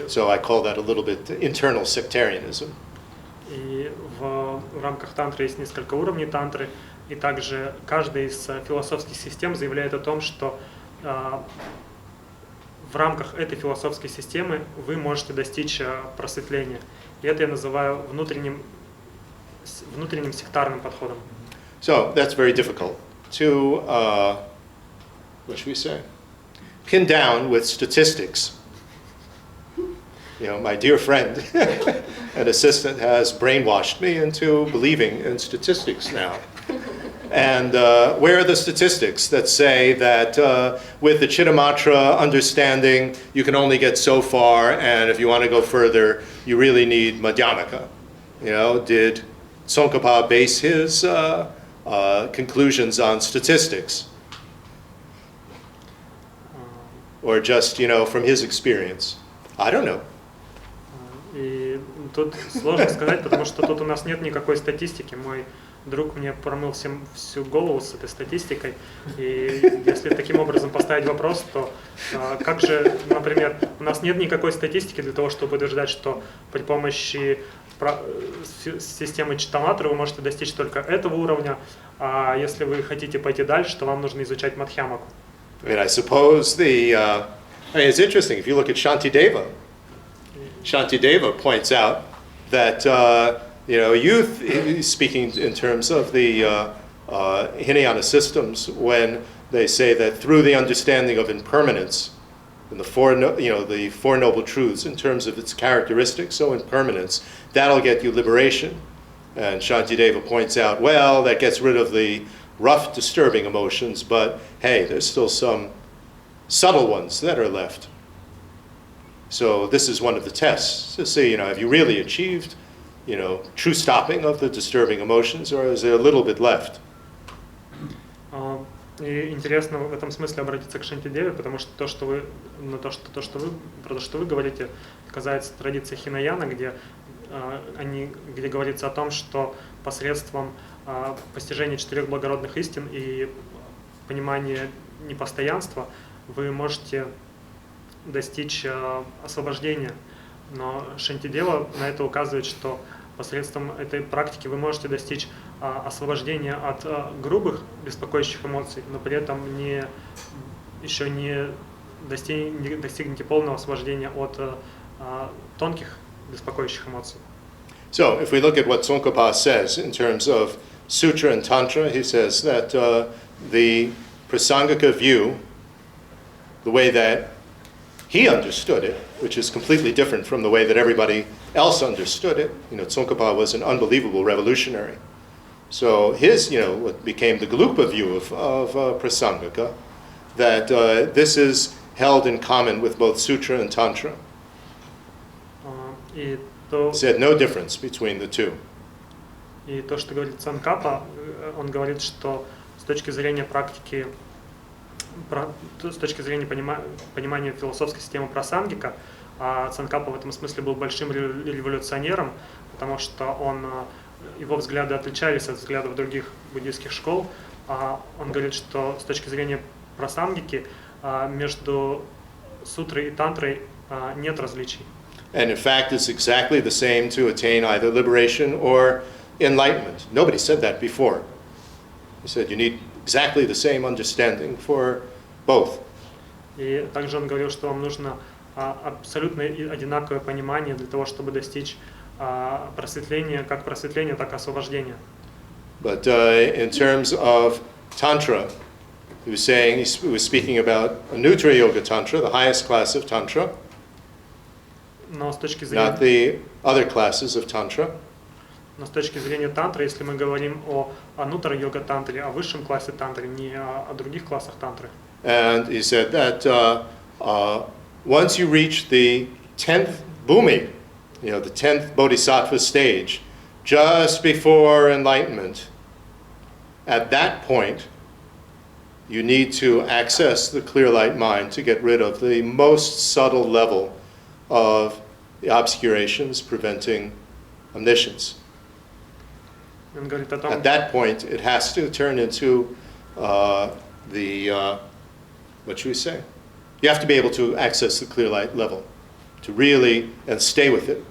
So I call that a little bit internal sectarianism. И в рамках тантры есть несколько уровней тантры, и также каждая из философских систем заявляет о том, что в рамках этой философской системы вы можете достичь просветления. И это я называю внутренним сектарным подходом. So that's very difficult to, what should we say, pin down with statistics. My dear friend, an assistant, has brainwashed me into believing in statistics now. And where are the statistics that say that with the Chittamatra understanding, you can only get so far, and if you want to go further, you really need Madhyamaka? Did Tsongkhapa base his conclusions on statistics? Or just, from his experience? I don't know. И тут сложно сказать, потому что тут у нас нет никакой статистики. Мой друг мне промыл всю голову с этой статистикой. И если таким образом поставить вопрос, то как же, например, у нас нет никакой статистики для того, чтобы утверждать, что при помощи системы Читтаматры вы можете достичь только этого уровня, а если вы хотите пойти дальше, то вам нужно изучать Мадхьямаку. I suppose it's interesting, if you look at Shantideva points out that, youth, speaking in terms of the Hinayana systems, when they say that through the understanding of impermanence, and the four noble truths in terms of its characteristics, so impermanence, that'll get you liberation. And Shantideva points out, well, that gets rid of the rough, disturbing emotions, but hey, there's still some subtle ones that are left. So this is one of the tests to see, have you really achieved, true stopping of the disturbing emotions, or is there a little bit left? И интересно в этом смысле обратиться к Шантидеве, потому что то, что вы говорите, касается традиции Хинаяна, где говорится о том, что посредством постижения 4 благородных истин и понимания непостоянства вы можете достичь освобождения. Но Шантидева на это указывает, что посредством этой практики вы можете достичь освобождения от грубых, беспокоящих эмоций, но при этом еще не достигнете полного освобождения от тонких, беспокоящих эмоций. So, if we look at what Tsongkhapa says in terms of Sutra and Tantra, he says that the Prasangika view, the way that he understood it, which is completely different from the way that everybody else understood it. Tsongkhapa was an unbelievable revolutionary. So his, what became the Gelugpa view of Prasangika, that this is held in common with both Sutra and Tantra. Said no difference between the two. И то, что говорит Цанкапа, он говорит, что с точки зрения практики, с точки зрения понимания философской системы прасангика, Цангкапа в этом смысле был большим революционером, потому что его взгляды отличались от взглядов других буддийских школ. Он говорит, что с точки зрения прасангики между сутрой и тантрой нет различий. And in fact, it's exactly the same to attain either liberation or enlightenment. Nobody said that before. He said you need exactly the same understanding for both. И также он говорил, что вам нужно абсолютно одинаковое понимание для того, чтобы достичь просветления, как просветления, так и освобождения. But in terms of Tantra, he was speaking about a Nutra Yoga Tantra, the highest class of Tantra, Но с точки not зрения, the other classes of Tantra. тантры, если мы говорим о нутра йога тантре, о высшем классе тантры, не о других классах тантры. And he said that once you reach the 10th bhumi, the 10th bodhisattva stage, just before enlightenment, at that point, you need to access the clear light mind to get rid of the most subtle level of the obscurations preventing omniscience. Он говорит о том, At that point, it has to turn into what should we say? You have to be able to access the clear light level to really, and stay with it,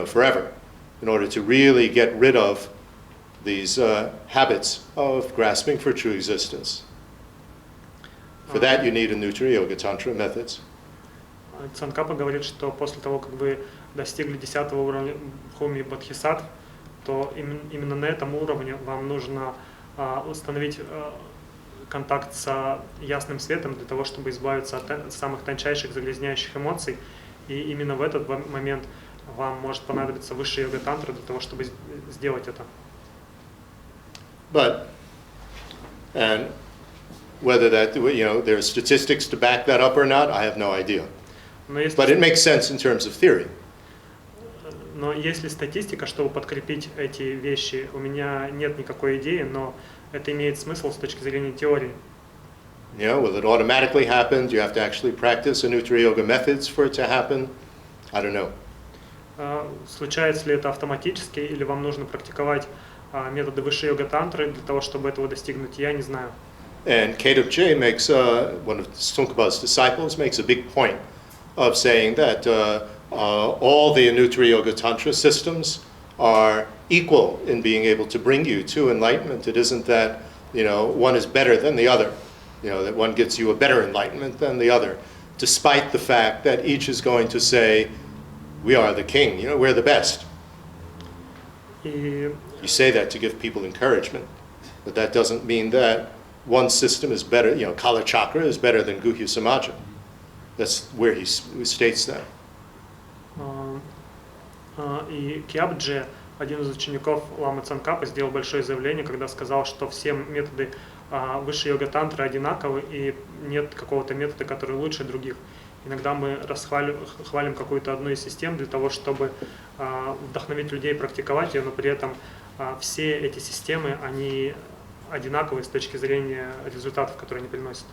forever, in order to really get rid of these habits of grasping for true existence. For that, you need a Nutra Yoga Tantra methods. Цангкапа говорит, что после того, как вы достигли 10-го уровня бхуми бодхисаттв, то именно на этом уровне вам нужно установить контакт с ясным светом для того, чтобы избавиться от самых тончайших загрязняющих эмоций. И именно в этот момент вам может понадобиться высшая йога-тантра для того, чтобы сделать это. And whether that, there are statistics to back that up or not, I have no idea. But it makes sense in terms of theory. Но есть ли статистика, чтобы подкрепить эти вещи? У меня нет никакой идеи, но это имеет смысл с точки зрения теории. Will it automatically happen? Do you have to actually practice a Nutra Yoga methods for it to happen? I don't know. Случается ли это автоматически, или вам нужно практиковать методы высшей йога-тантры для того, чтобы этого достигнуть? Я не знаю. And ч.2 makes, one of Tsongkhapa's disciples, makes a big point of saying that all the Nutra Yoga Tantra systems are equal in being able to bring you to enlightenment. It isn't that, one is better than the other, that one gets you a better enlightenment than the other, despite the fact that each is going to say, we are the king, we're the best. You say that to give people encouragement, but that doesn't mean that one system is better, Kala Chakra is better than Guhya Samaja. That's where he states that. И ч.2, один из учеников ламы Цангкапы, сделал большое заявление, когда сказал, что все методы высшей йога-тантры одинаковы, и нет какого-то метода, который лучше других. Иногда мы хвалим какую-то одну из систем для того, чтобы вдохновить людей практиковать ее, но при этом все эти системы, они одинаковые с точки зрения результатов, которые они приносят.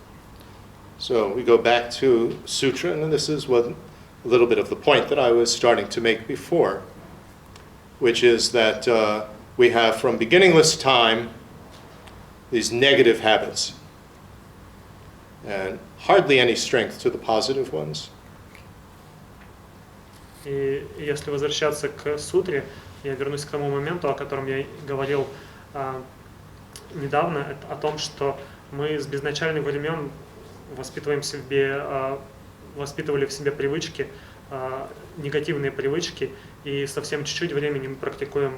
So we go back to sutra, and this is a little bit of the point that I was starting to make before, which is that we have from beginningless time these negative habits and hardly any strength to the positive ones. И если возвращаться к сутре, я вернусь к тому моменту, о котором я говорил недавно, о том, что мы с безначальных времен воспитывали в себе привычки, негативные привычки, и совсем чуть-чуть времени мы практикуем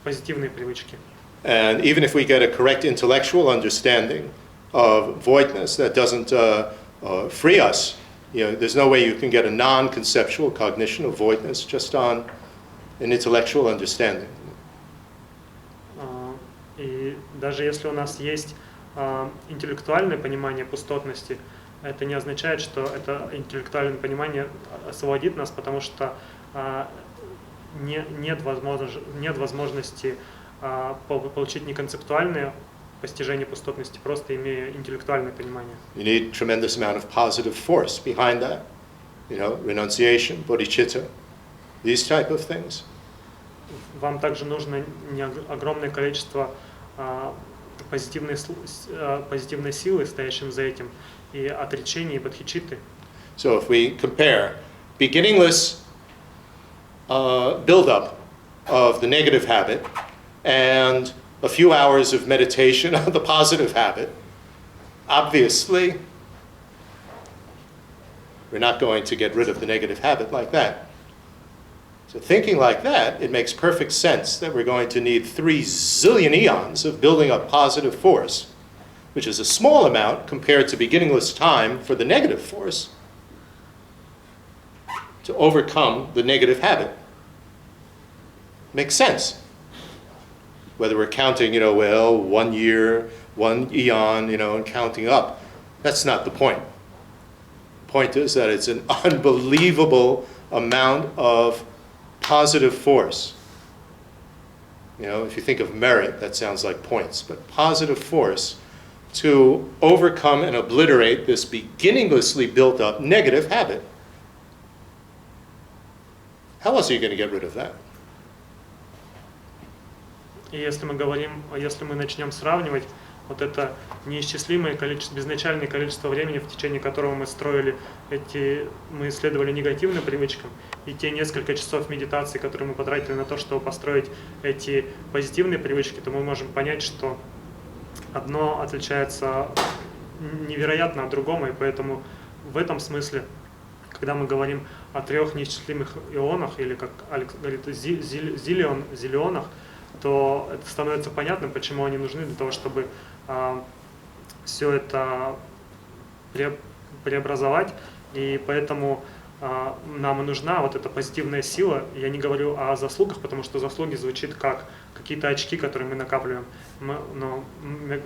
позитивные привычки. And even if we get a correct intellectual understanding of voidness, that doesn't free us. There's no way you can get a non-conceptual cognition of voidness just on an intellectual understanding. И даже если у нас есть интеллектуальное понимание пустотности, это не означает, что это интеллектуальное понимание освободит нас, потому что нет возможности получить не концептуальное постижения пустотности, просто имея интеллектуальное понимание. You need tremendous amount of positive force behind that. You know, renunciation, bodhicitta, these type of things. Вам также нужно огромное количество позитивной силы, стоящим за этим, и отречения, и бодхичитты. So if we compare beginningless buildup of the negative habit and a few hours of meditation on the positive habit, obviously we're not going to get rid of the negative habit like that. So thinking like that, it makes perfect sense that we're going to need 3 zillion eons of building up positive force, which is a small amount compared to beginningless time for the negative force, to overcome the negative habit. Makes sense. Whether we're counting, 1 year, 1 eon, and counting up, that's not the point. The point is that it's an unbelievable amount of positive force. If you think of merit, that sounds like points, but positive force to overcome and obliterate this beginninglessly built up negative habit. How else are you going to get rid of that? И если мы начнем сравнивать вот это неисчислимое количество, безначальное количество времени, в течение которого мы исследовали негативным привычкам, и те несколько часов медитации, которые мы потратили на то, чтобы построить эти позитивные привычки, то мы можем понять, что одно отличается невероятно от другого, и поэтому в этом смысле, когда мы говорим о 3 неисчислимых ионах, или, как Алекс говорит, зиллионах, то это становится понятным, почему они нужны для того, чтобы все это преобразовать, и поэтому нам и нужна вот эта позитивная сила. Я не говорю о заслугах, потому что заслуги звучит как какие-то очки, которые мы накапливаем, но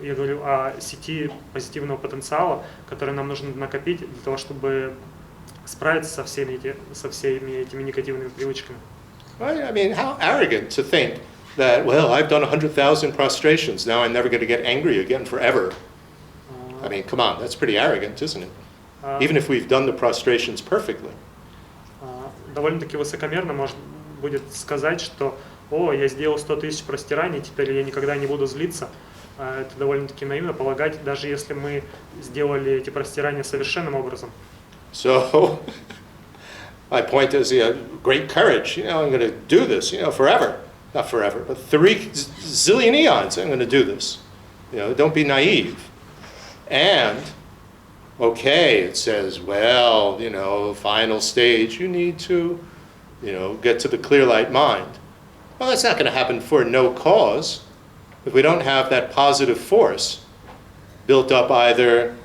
я говорю о сети позитивного потенциала, который нам нужно накопить для того, чтобы справиться со всеми этими негативными привычками. Right? I mean, how arrogant to think that, well, I've done 100,000 prostrations, now I'm never going to get angry again forever. I mean, come on, that's pretty arrogant, isn't it? Even if we've done the prostrations perfectly. Довольно-таки высокомерно будет сказать, что я сделал 100 000 простираний, теперь я никогда не буду злиться. Это довольно-таки наивно полагать, даже если мы сделали эти простирания совершенным образом. So, my point is, great courage, I'm going to do this, forever. Not forever, but 3 zillion eons I'm going to do this. Don't be naive. And, okay, it says, well, final stage, you need to, get to the clear light mind. Well, that's not going to happen for no cause. If we don't have that positive force built up either,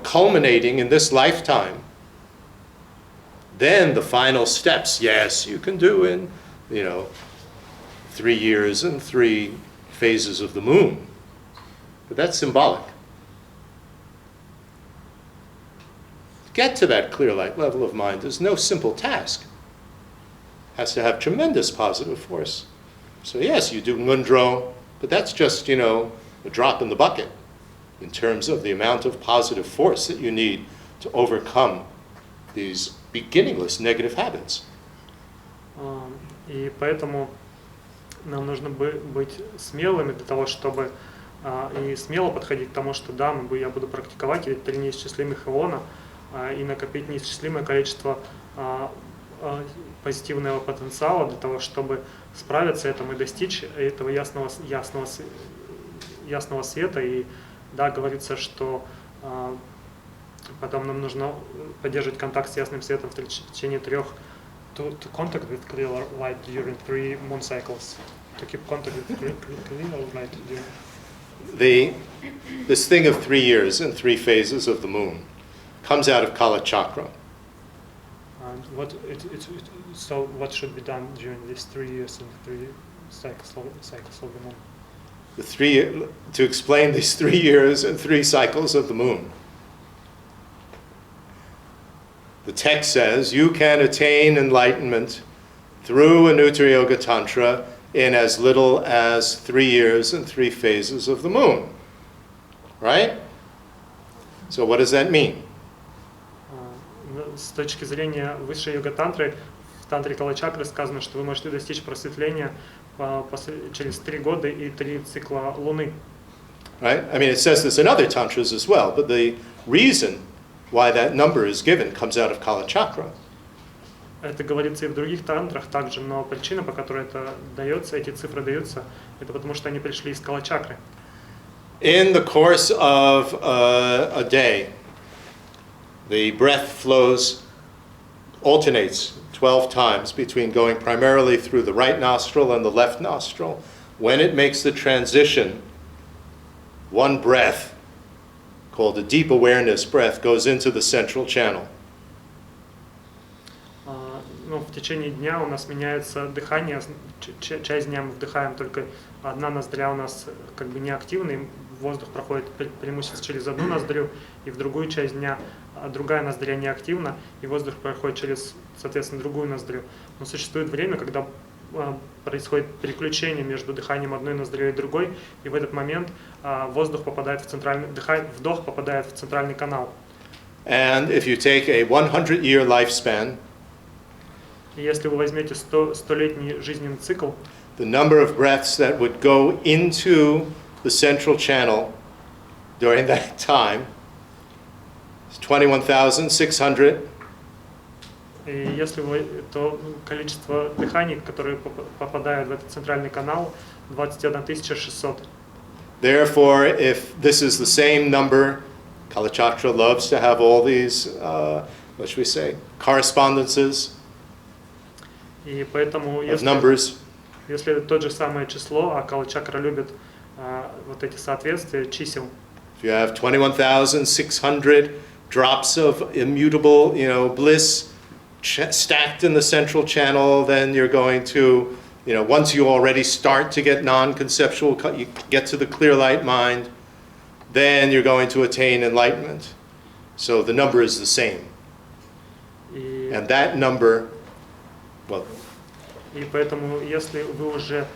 culminating in this lifetime, then the final steps, yes, you can do in, 3 years and 3 phases of the moon. But that's symbolic. To get to that clear light level of mind is no simple task. It has to have tremendous positive force. So yes, you do ngundro, but that's just, a drop in the bucket in terms of the amount of positive force that you need to overcome these beginningless negative habits. И поэтому нам нужно быть смелыми для того, чтобы и смело подходить к тому, что да, я буду практиковать эти 3 неисчислимых иона и накопить неисчислимое количество позитивного потенциала для того, чтобы справиться с этим и достичь этого ясного света. И да, говорится, что потом нам нужно поддерживать контакт с ясным светом в течение 3 to contact with clear light during 3 moon cycles. To keep contact with clear light during. This thing of 3 years and 3 phases of the moon comes out of Kala Chakra. And so what should be done during these 3 years and 3 cycles of the moon? To explain these 3 years and 3 cycles of the moon. The text says you can attain enlightenment through Anuttara Yoga Tantra in as little as 3 years and 3 phases of the moon. right? So what does that mean? С точки зрения высшей йога-тантры, в тантре Кала-чакры сказано, что вы можете достичь просветления через 3 года и 3 цикла Луны. Right? I mean, it says this in other tantras as well, but the reason why that number is given comes out of Kala-chakra. Это говорится и в других тантрах также, но причина, по которой это дается, эти цифры даются, это потому что они пришли из Кала-чакры. In the course of a day, the breath flows, alternates 12 times between going primarily through the right nostril and the left nostril. When it makes the transition, one breath, called a deep awareness breath, goes into the central channel. Ну, в течение дня у нас меняется дыхание, часть дня мы вдыхаем только одна ноздря у нас как бы неактивный, воздух проходит преимущественно через одну ноздрю, и в другую часть дня другая ноздря неактивна, и воздух проходит через, соответственно, другую ноздрю. Но существует время, когда происходит переключение между дыханием одной ноздрёй и другой, и в этот момент воздух попадает в центральный, вдох попадает в центральный канал. And if you take a 100-year lifespan, И если вы возьмете 100-летний жизненный цикл, the number of breaths that would go into the central channel during that time is 21,600. и если вы, то количество дыханий, которые попадают в этот центральный канал, 21 600. Therefore, if this is the same number, Kala-chakra loves to have all these, what should we say, correspondences И поэтому, of numbers. если это то же самое число, а Кала-чакра любит вот эти соответствия чисел. If you have 21,600 drops of immutable, bliss stacked in the central channel, then you're going to, once you already start to get non-conceptual, you get to the clear light mind, then you're going to attain enlightenment. So the number is the same. And that number, well, И поэтому, если вы уже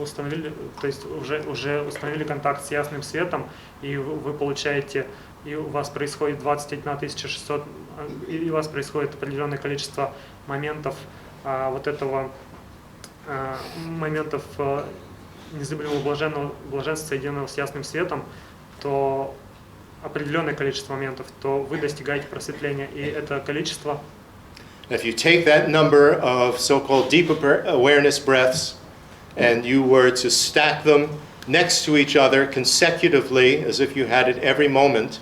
установили, то есть уже установили контакт с ясным светом, и вы получаете, и у вас происходит 21 600, и у вас происходит определенное количество моментов вот этого, моментов незабываемого блаженства, соединенного с ясным светом, то определенное количество моментов, то вы достигаете просветления, и это количество. if you take that number of so-called deep awareness breaths and you were to stack them next to each other consecutively as if you had it every moment,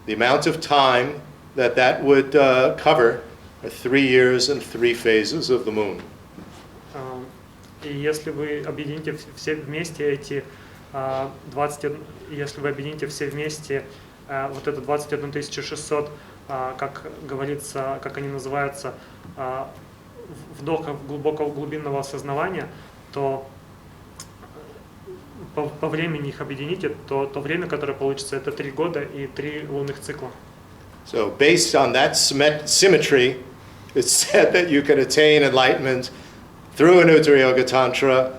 the amount of time that would cover are 3 years and 3 phases of the moon. И если вы объедините все вместе эти 21, если вы объедините все вместе вот это 21 600, как говорится, как они называются, вдохов глубокого глубинного осознавания, то по времени их объедините, то время, которое получится, это 3 года и 3 лунных цикла. So based on that symmetry, it's said that you can attain enlightenment through an Uttara Yoga Tantra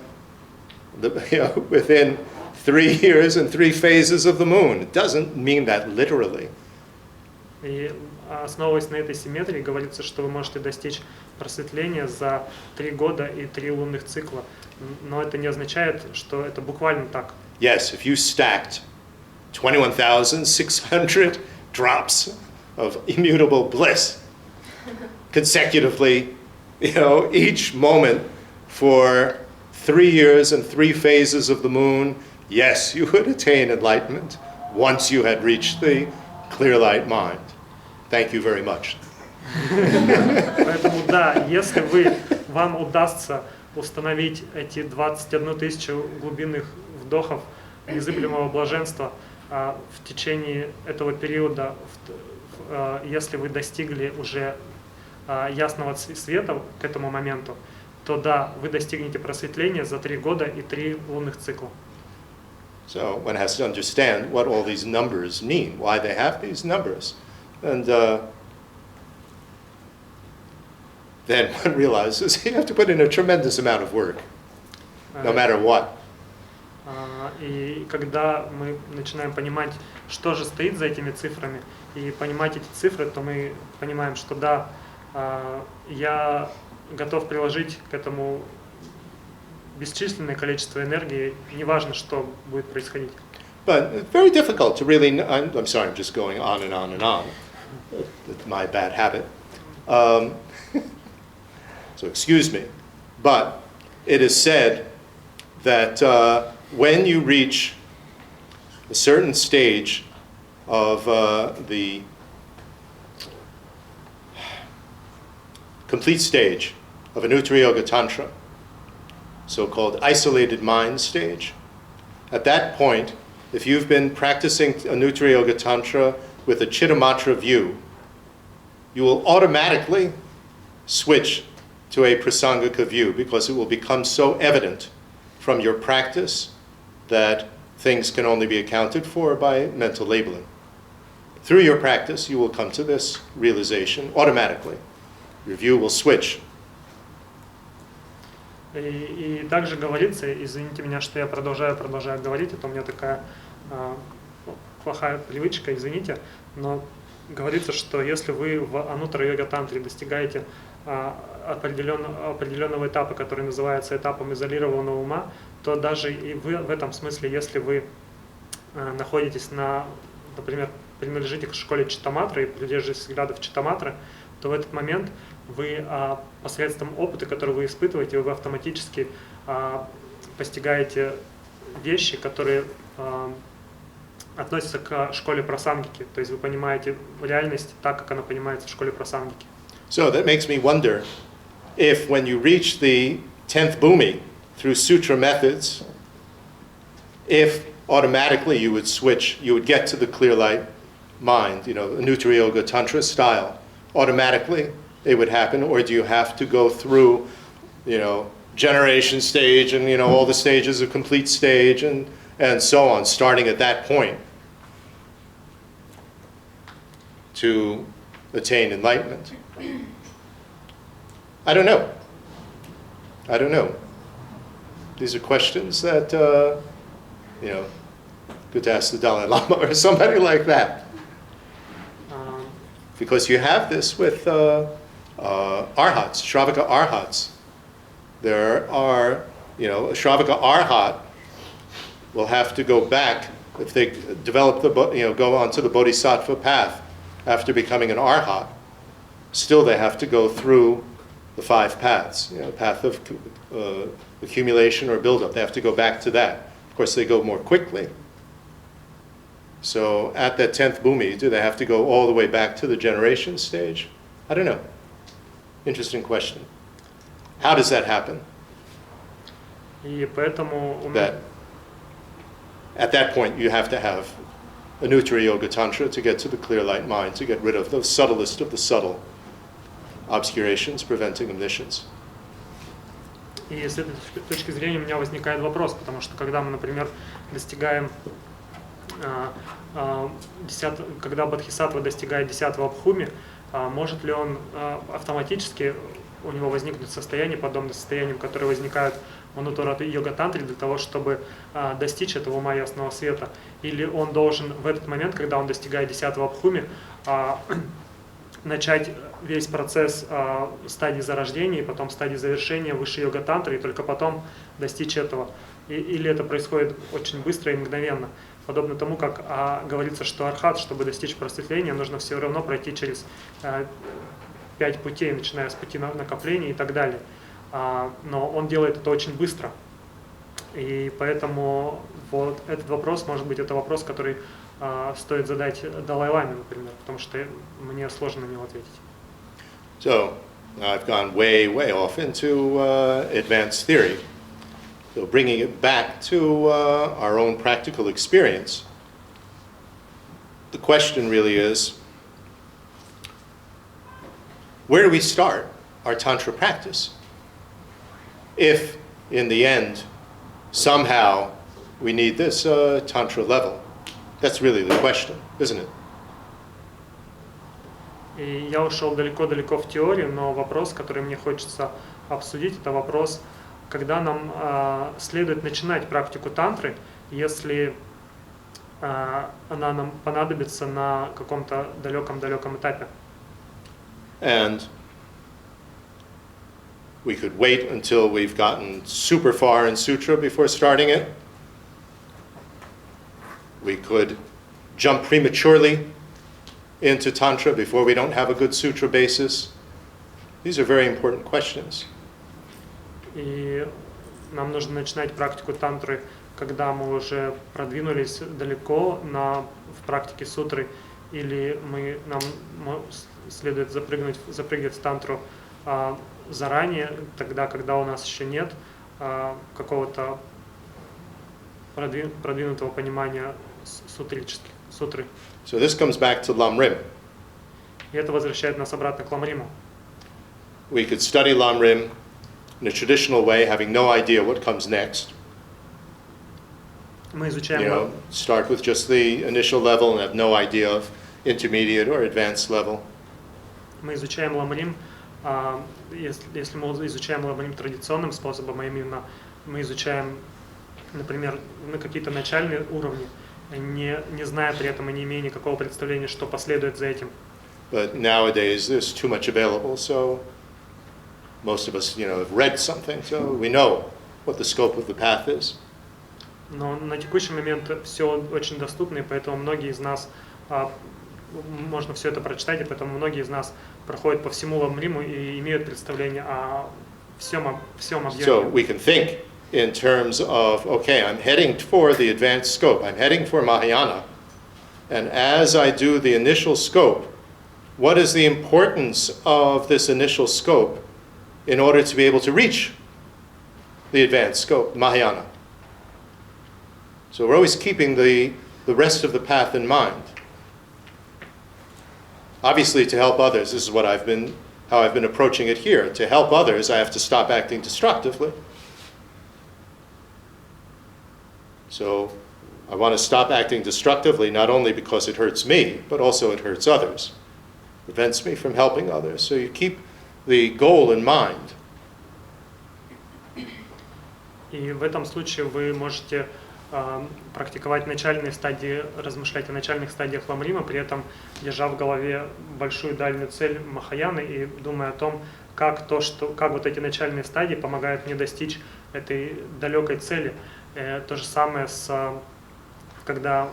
within 3 years and 3 phases of the moon. It doesn't mean that literally. И основываясь на этой симметрии, говорится, что вы можете достичь просветления за 3 года и 3 лунных цикла. Но это не означает, что это буквально так. Yes, if you stacked 21,600 drops of immutable bliss consecutively, each moment for 3 years and 3 phases of the moon, yes, you would attain enlightenment once you had reached the clear light mind. Thank you very much. Поэтому да, если вам удастся установить эти 21 тысячу глубинных вдохов незыблемого блаженства в течение этого периода, если вы достигли уже ясного света к этому моменту, то да, вы достигнете просветления за 3 года и 3 лунных цикла. So one has to understand what all these numbers mean, why they have these numbers. And then one realizes you have to put in a tremendous amount of work, no matter what. И когда мы начинаем понимать, что же стоит за этими цифрами, и понимать эти цифры, то мы понимаем, что да, я готов приложить к этому бесчисленное количество энергии, неважно, что будет происходить. But it's very difficult to really, I'm sorry, I'm just going on and on and on. That's my bad habit. So excuse me. But it is said that when you reach a certain stage of the complete stage of Anuttara Yoga Tantra, so-called isolated mind stage, at that point, if you've been practicing Anuttara Yoga Tantra with a Chittamatra view, you will automatically switch to a Prasangika view because it will become so evident from your practice that things can only be accounted for by mental labeling. Through your practice, you will come to this realization automatically. Your view will switch. И также говорится, извините меня, что я продолжаю говорить, это у меня такая плохая привычка, извините, но говорится, что если вы в Ануттара Йога Тантре достигаете определенного этапа, который называется этапом изолированного ума, то даже и вы в этом смысле, если вы находитесь например, принадлежите к школе Читтаматры и придерживаетесь взглядов Читтаматры, то в этот момент вы посредством опыта, который вы испытываете, вы автоматически постигаете вещи, которые относятся к школе прасангики. То есть вы понимаете реальность так, как она понимается в школе прасангики. So that makes me wonder if when you reach the 10th bhumi through sutra methods, if automatically you would switch, you would get to the clear light mind, Anuttara Yoga Tantra style. Automatically it would happen, or do you have to go through, generation stage and, all the stages of complete stage and so on, starting at that point to attain enlightenment? I don't know. These are questions that, good to ask the Dalai Lama or somebody like that. Because you have this with arhats, Shravaka arhats. There are, a Shravaka arhat will have to go back if they develop go onto the bodhisattva path after becoming an arhat. Still, they have to go through the 5 paths, path of accumulation or buildup. They have to go back to that. Of course, they go more quickly. So at that 10th bhumi, do they have to go all the way back to the generation stage? I don't know. Interesting question. How does that happen? И поэтому That at that point you have to have Anuttara Yoga Tantra to get to the clear light mind, to get rid of the subtlest of the subtle obscurations preventing omniscience. И с этой точки зрения у меня возникает вопрос, потому что когда мы, например, достигаем когда бодхисаттва достигает 10-го бхуми, может ли он автоматически, у него возникнуть состояние, подобное состояниям, которые возникают в Ануттара Йога Тантре для того, чтобы достичь этого ума ясного света? Или он должен в этот момент, когда он достигает 10-го бхуми, начать весь процесс стадии зарождения и потом стадии завершения высшей йога тантры, и только потом достичь этого? Или это происходит очень быстро и мгновенно? Подобно тому, как говорится, что архат, чтобы достичь просветления, нужно все равно пройти через 5 путей, начиная с пути накопления и так далее. Но он делает это очень быстро. И поэтому вот этот вопрос, может быть, это вопрос, который стоит задать Далай-ламе, например, потому что мне сложно на него ответить. So, I've gone way off into advanced theory. So bringing it back to our own practical experience, the question really is, where do we start our Tantra practice? If, in the end, somehow we need this Tantra level. That's really the question, isn't it? И я ушел далеко-далеко в теорию, но вопрос, который мне хочется обсудить, это вопрос, когда нам следует начинать практику тантры, если она нам понадобится на каком-то далеком-далеком этапе. And we could wait until we've gotten super far in sutra before starting it. We could jump prematurely into tantra before we don't have a good sutra basis. These are very important questions. И нам нужно начинать практику тантры, когда мы уже продвинулись далеко в практике сутры, или нам следует запрыгнуть в тантру заранее, тогда, когда у нас еще нет какого-то продвинутого понимания сутры. So this comes back to Lamrim. И это возвращает нас обратно к Ламриму. We could study Lamrim in a traditional way, having no idea what comes next. Мы You изучаем, know, start with just the initial level and have no idea of intermediate or advanced level. мы изучаем Ламрим, если мы изучаем Ламрим традиционным способом, а именно мы изучаем, например, на какие-то начальные уровни, не зная при этом и не имея никакого представления, что последует за этим. But nowadays there's too much available, so most of us, have read something, so we know what the scope of the path is. Но на текущий момент все очень доступно, и поэтому многие из нас, можно все это прочитать, и поэтому многие из нас проходят по всему Ламриму и имеют представление о всем объеме. So we can think in terms of, okay, I'm heading for the advanced scope, I'm heading for Mahayana, and as I do the initial scope, what is the importance of this initial scope in order to be able to reach the advanced scope, Mahayana? So we're always keeping the rest of the path in mind. Obviously, to help others, this is how I've been approaching it here. To help others, I have to stop acting destructively. So I want to stop acting destructively, not only because it hurts me, but also it hurts others. Prevents me from helping others. So you keep the goal in mind. И в этом случае вы можете практиковать начальные стадии, размышлять о начальных стадиях Ламрима, при этом держа в голове большую дальнюю цель Махаяны и думая о том, как вот эти начальные стадии помогают мне достичь этой далекой цели. То же самое когда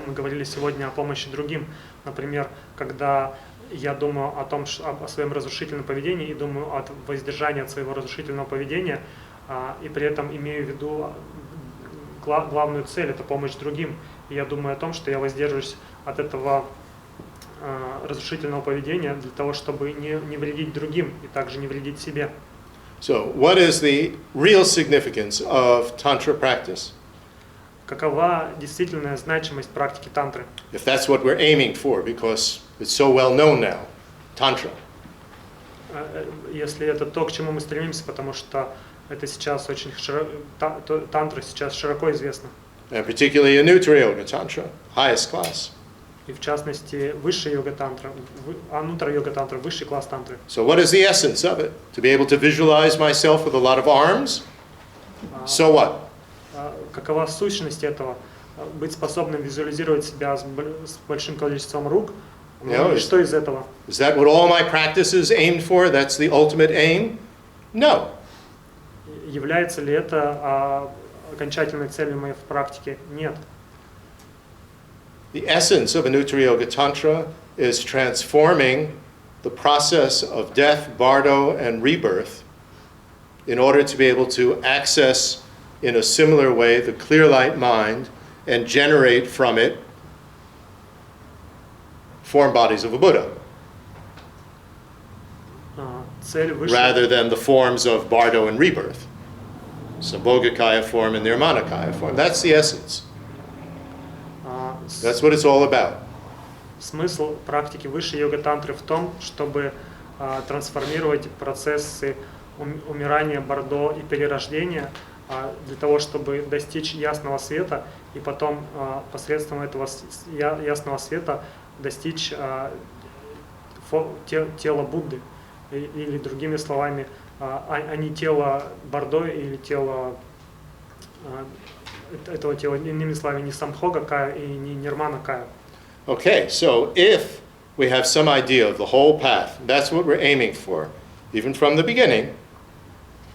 мы говорили сегодня о помощи другим. Например, когда я думаю о своем разрушительном поведении и думаю о воздержании от своего разрушительного поведения, и при этом имею в виду главную цель – это помощь другим. И я думаю о том, что я воздерживаюсь от этого разрушительного поведения для того, чтобы не вредить другим и также не вредить себе. So, what is the real significance of Tantra practice? Какова действительная значимость практики тантры? If that's what we're aiming for, because it's so well known now, Tantra. Если это то, к чему мы стремимся, потому что это сейчас очень тантра сейчас широко известна. And particularly Anuttara Yoga Tantra, highest class. И в частности, высшая йога-тантра, ануттара йога-тантра, высший класс тантры. So what is the essence of it? To be able to visualize myself with a lot of arms? So what? Какова сущность этого? Быть способным визуализировать себя с большим количеством рук? И что из этого? Is that what all my practice is aimed for? That's the ultimate aim? No. Является ли это окончательной целью моей практики? Нет. The essence of Anuttara Yoga Tantra is transforming the process of death, bardo, and rebirth in order to be able to access in a similar way the clear light mind and generate from it form bodies of a Buddha, rather than the forms of bardo and rebirth. Sambhogakaya form and Nirmanakaya form. That's the essence. That's what it's all about. Смысл практики высшей йога-тантры в том, чтобы трансформировать процессы умирания, бордо и перерождения для того, чтобы достичь ясного света и потом посредством этого ясного света достичь тела Будды. Или другими словами, а не тело Бордо или тело этого тела, иными словами, не Самхога Кая и не Нирмана Кая. Okay, so if we have some idea of the whole path, that's what we're aiming for, even from the beginning,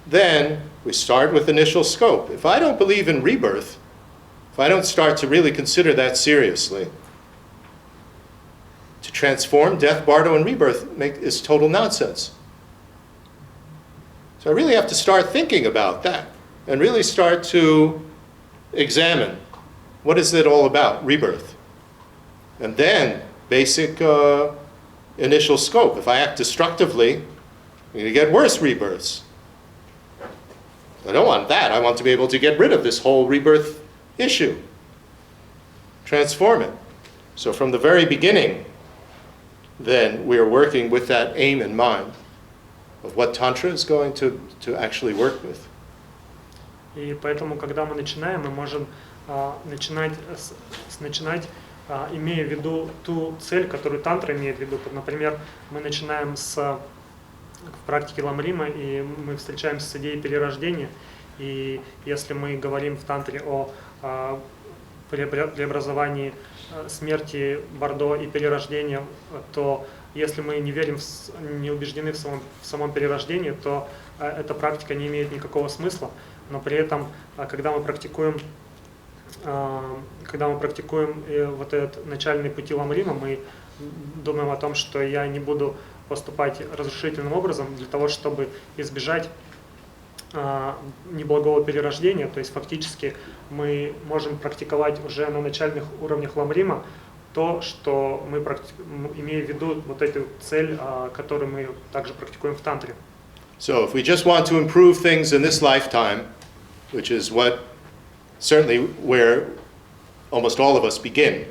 then we start with initial scope. If I don't believe in rebirth, if I don't start to really consider that seriously, to transform death, bardo, and rebirth is total nonsense. So I really have to start thinking about that and really start to examine what is it all about, rebirth. And then basic initial scope. If I act destructively, I'm going to get worse rebirths. I don't want that. I want to be able to get rid of this whole rebirth issue. Transform it. So from the very beginning, then we are working with that aim in mind of what Tantra is going to actually work with. И поэтому, когда мы начинаем, мы можем начинать, имея в виду ту цель, которую тантра имеет в виду. Например, мы начинаем в практике ламрима, и мы встречаемся с идеей перерождения. И если мы говорим в тантре о преобразовании смерти Бордо и перерождения, то если мы не верим, не убеждены в самом перерождении, то эта практика не имеет никакого смысла. Но при этом, когда мы практикуем вот этот начальный пути ламрима, мы думаем о том, что я не буду поступать разрушительным образом для того, чтобы избежать неблагого перерождения. То есть фактически мы можем практиковать уже на начальных уровнях ламрима то, что мы имея в виду вот эту цель, которую мы также практикуем в тантре. So if we just want to improve things in this lifetime, which is what certainly where almost all of us begin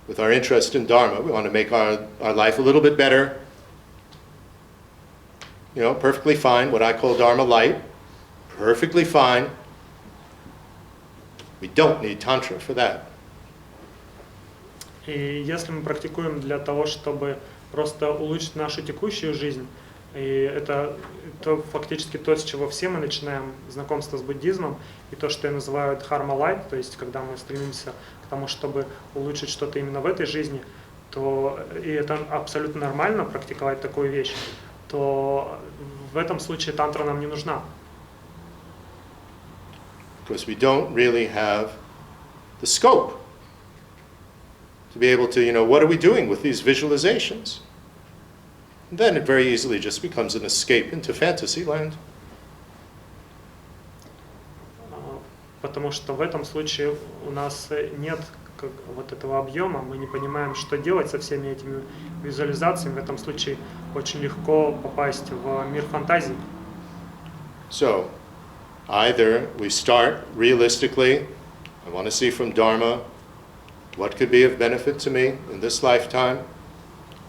with our interest in Dharma, we want to make our life a little bit better. You know, perfectly fine, what I call Dharma light, perfectly fine. We don't need Tantra for that. И если мы практикуем для того, чтобы просто улучшить нашу текущую жизнь, и это фактически то, с чего все мы начинаем знакомство с буддизмом, и то, что я называю дхарма лайт, то есть когда мы стремимся к тому, чтобы улучшить что-то именно в этой жизни, то и это абсолютно нормально практиковать такую вещь, то в этом случае тантра нам не нужна. Because we don't really have the scope to be able to, you know, what are we doing with these visualizations? And then it very easily just becomes an escape into fantasy land. Потому что в этом случае у нас нет вот этого объема, мы не понимаем, что делать со всеми этими визуализациями. В этом случае очень легко попасть в мир фантазий. So, either we start realistically, I want to see from Dharma what could be of benefit to me in this lifetime.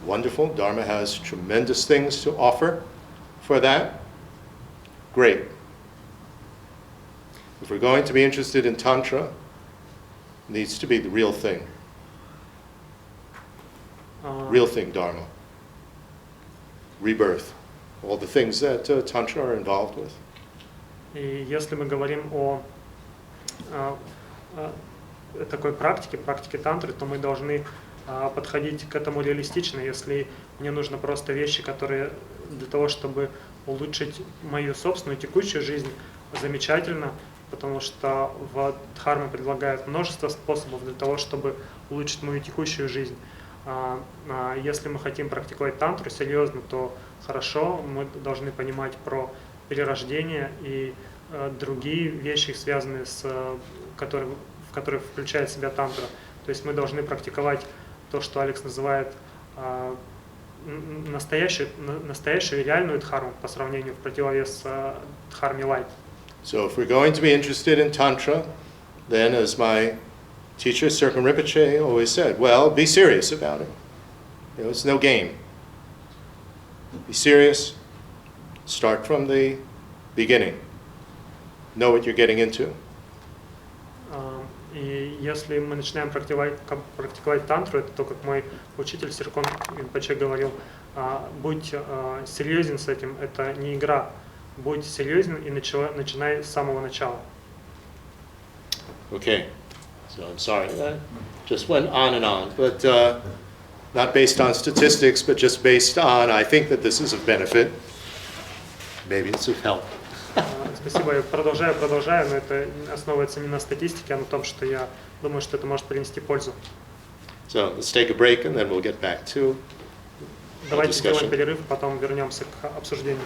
Wonderful, Dharma has tremendous things to offer for that. Great. If we're going to be interested in Tantra, it needs to be the real thing. Real thing, Dharma. Rebirth. All the things that Tantra are involved with. И если мы говорим о такой практике тантры, то мы должны подходить к этому реалистично. Если мне нужно просто вещи, которые для того, чтобы улучшить мою собственную текущую жизнь, замечательно, потому что в дхарме предлагают множество способов для того, чтобы улучшить мою текущую жизнь. Если мы хотим практиковать тантру серьезно, то хорошо, мы должны понимать про перерождение и другие вещи, связанные в которые включает в себя тантра. То есть мы должны практиковать то, что Алекс называет настоящую реальную дхарму по сравнению в противовес дхарме лайт. So if we're going to be interested in Tantra, then as my teacher Serkan Rinpoche always said, well, be serious about it. You know, it's no game. Be serious. Start from the beginning. Know what you're getting into. И если мы начинаем практиковать тантру, это то, как мой учитель Серкон Rinpoche говорил, Будь серьезен с этим, это не игра. Будь серьезен и начинай с самого начала. Okay, so I'm sorry, that just went on, but not based on statistics, but just based on, I think that this is of benefit. Maybe it's of help. Спасибо, я продолжаю, но это основывается не на статистике, а на том, что я думаю, что это может принести пользу. So let's take a break and then we'll get back to Давайте сделаем discussion. перерыв, потом вернемся к обсуждению.